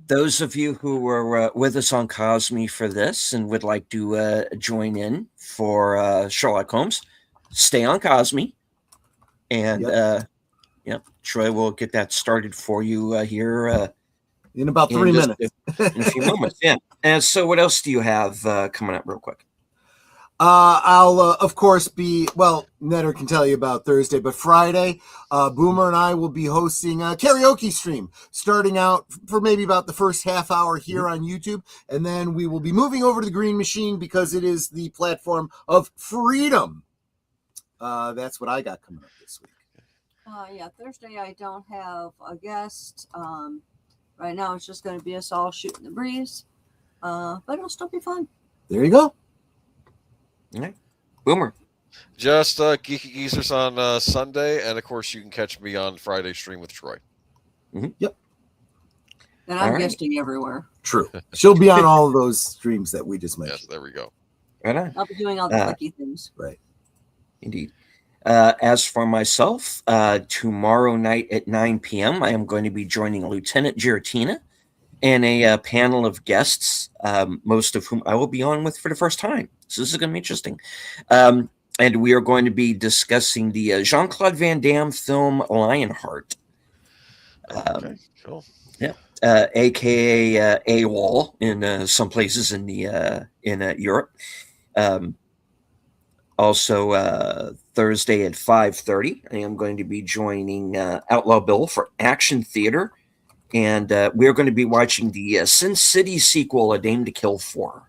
Those of you who were with us on Cosme for this and would like to join in for Sherlock Holmes, stay on Cosme, and Troy will get that started for you here in about 3 minutes. In a few moments. Yeah. And so, what else do you have coming up, real quick? I'll, of course, Netter can tell you about Thursday, but Friday, Boomer and I will be hosting a karaoke stream, starting out for maybe about the first half hour here on YouTube, and then we will be moving over to the Green Machine because it is the platform of freedom. That's what I got coming up this week. Yeah, Thursday I don't have a guest. Right now it's just going to be us all shooting the breeze, but it'll still be fun. There you go. All right. Boomer. Just Geeky Geezers on Sunday, and of course you can catch me on Friday stream with Troy. Yep. And I'm All right. guesting everywhere. True. She'll be on all of those streams that we just mentioned. Yes, there we go. Right on. I'll be doing all the clicky things. Right. Indeed. As for myself, tomorrow night at 9 p.m., I am going to be joining Lieutenant Giratina and a panel of guests, most of whom I will be on with for the first time. So this is going to be interesting. And we are going to be discussing the Jean-Claude Van Damme film Lionheart. Okay, cool. Yeah. AKA AWOL in some places in Europe. Also, Thursday at 5:30, I am going to be joining Outlaw Bill for Action Theater. And we're going to be watching the Sin City sequel, A Dame to Kill For.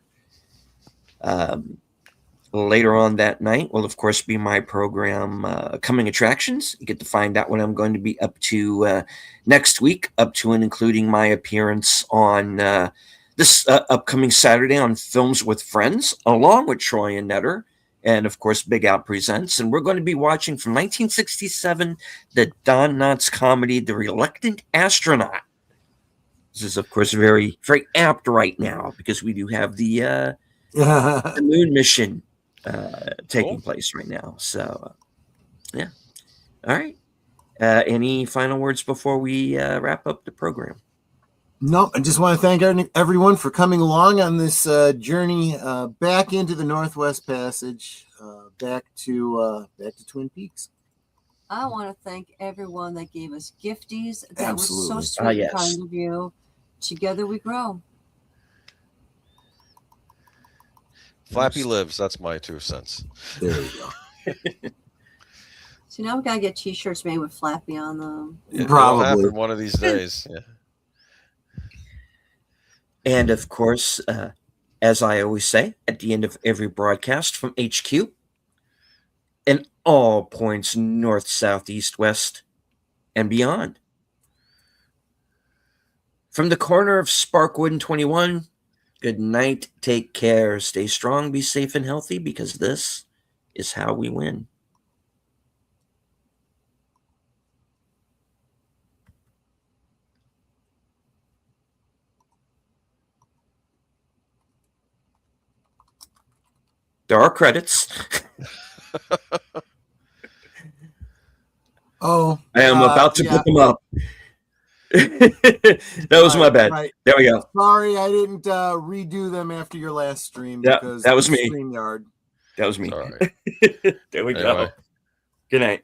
Later on that night will, of course, be my program, Coming Attractions. You get to find out what I'm going to be up to next week, up to and including my appearance on this upcoming Saturday on Films with Friends, along with Troy and Netter, and, of course, Big Out Presents. And we're going to be watching from 1967, the Don Knotts comedy, The Reluctant Astronaut. This is, of course, very, very apt right now because we do have the moon mission taking place right now. So, yeah. All right. Any final words before we wrap up the program? No, I just want to thank everyone for coming along on this journey back into the Northwest Passage, back to Twin Peaks. I want to thank everyone that gave us gifties. That Absolutely. was so sweet Yes. and kind of you. Together we grow. Flappy lives. That's my 2 cents. There you go. See, now we got to get t-shirts made with Flappy on them. It'll Probably. happen one of these days. Yeah. And, of course, as I always say, at the end of every broadcast from HQ, and all points north, south, east, west, and beyond. From the corner of Sparkwood and 21, good night, take care, stay strong, be safe and healthy, because this is how we win. There are credits. Oh, I am about to yeah. put them up. That was my bad. Right. There we go. Sorry, I didn't redo them after your last stream. Yeah, because that was of me. StreamYard. That was me. All right. There we Anyway. go. Good night.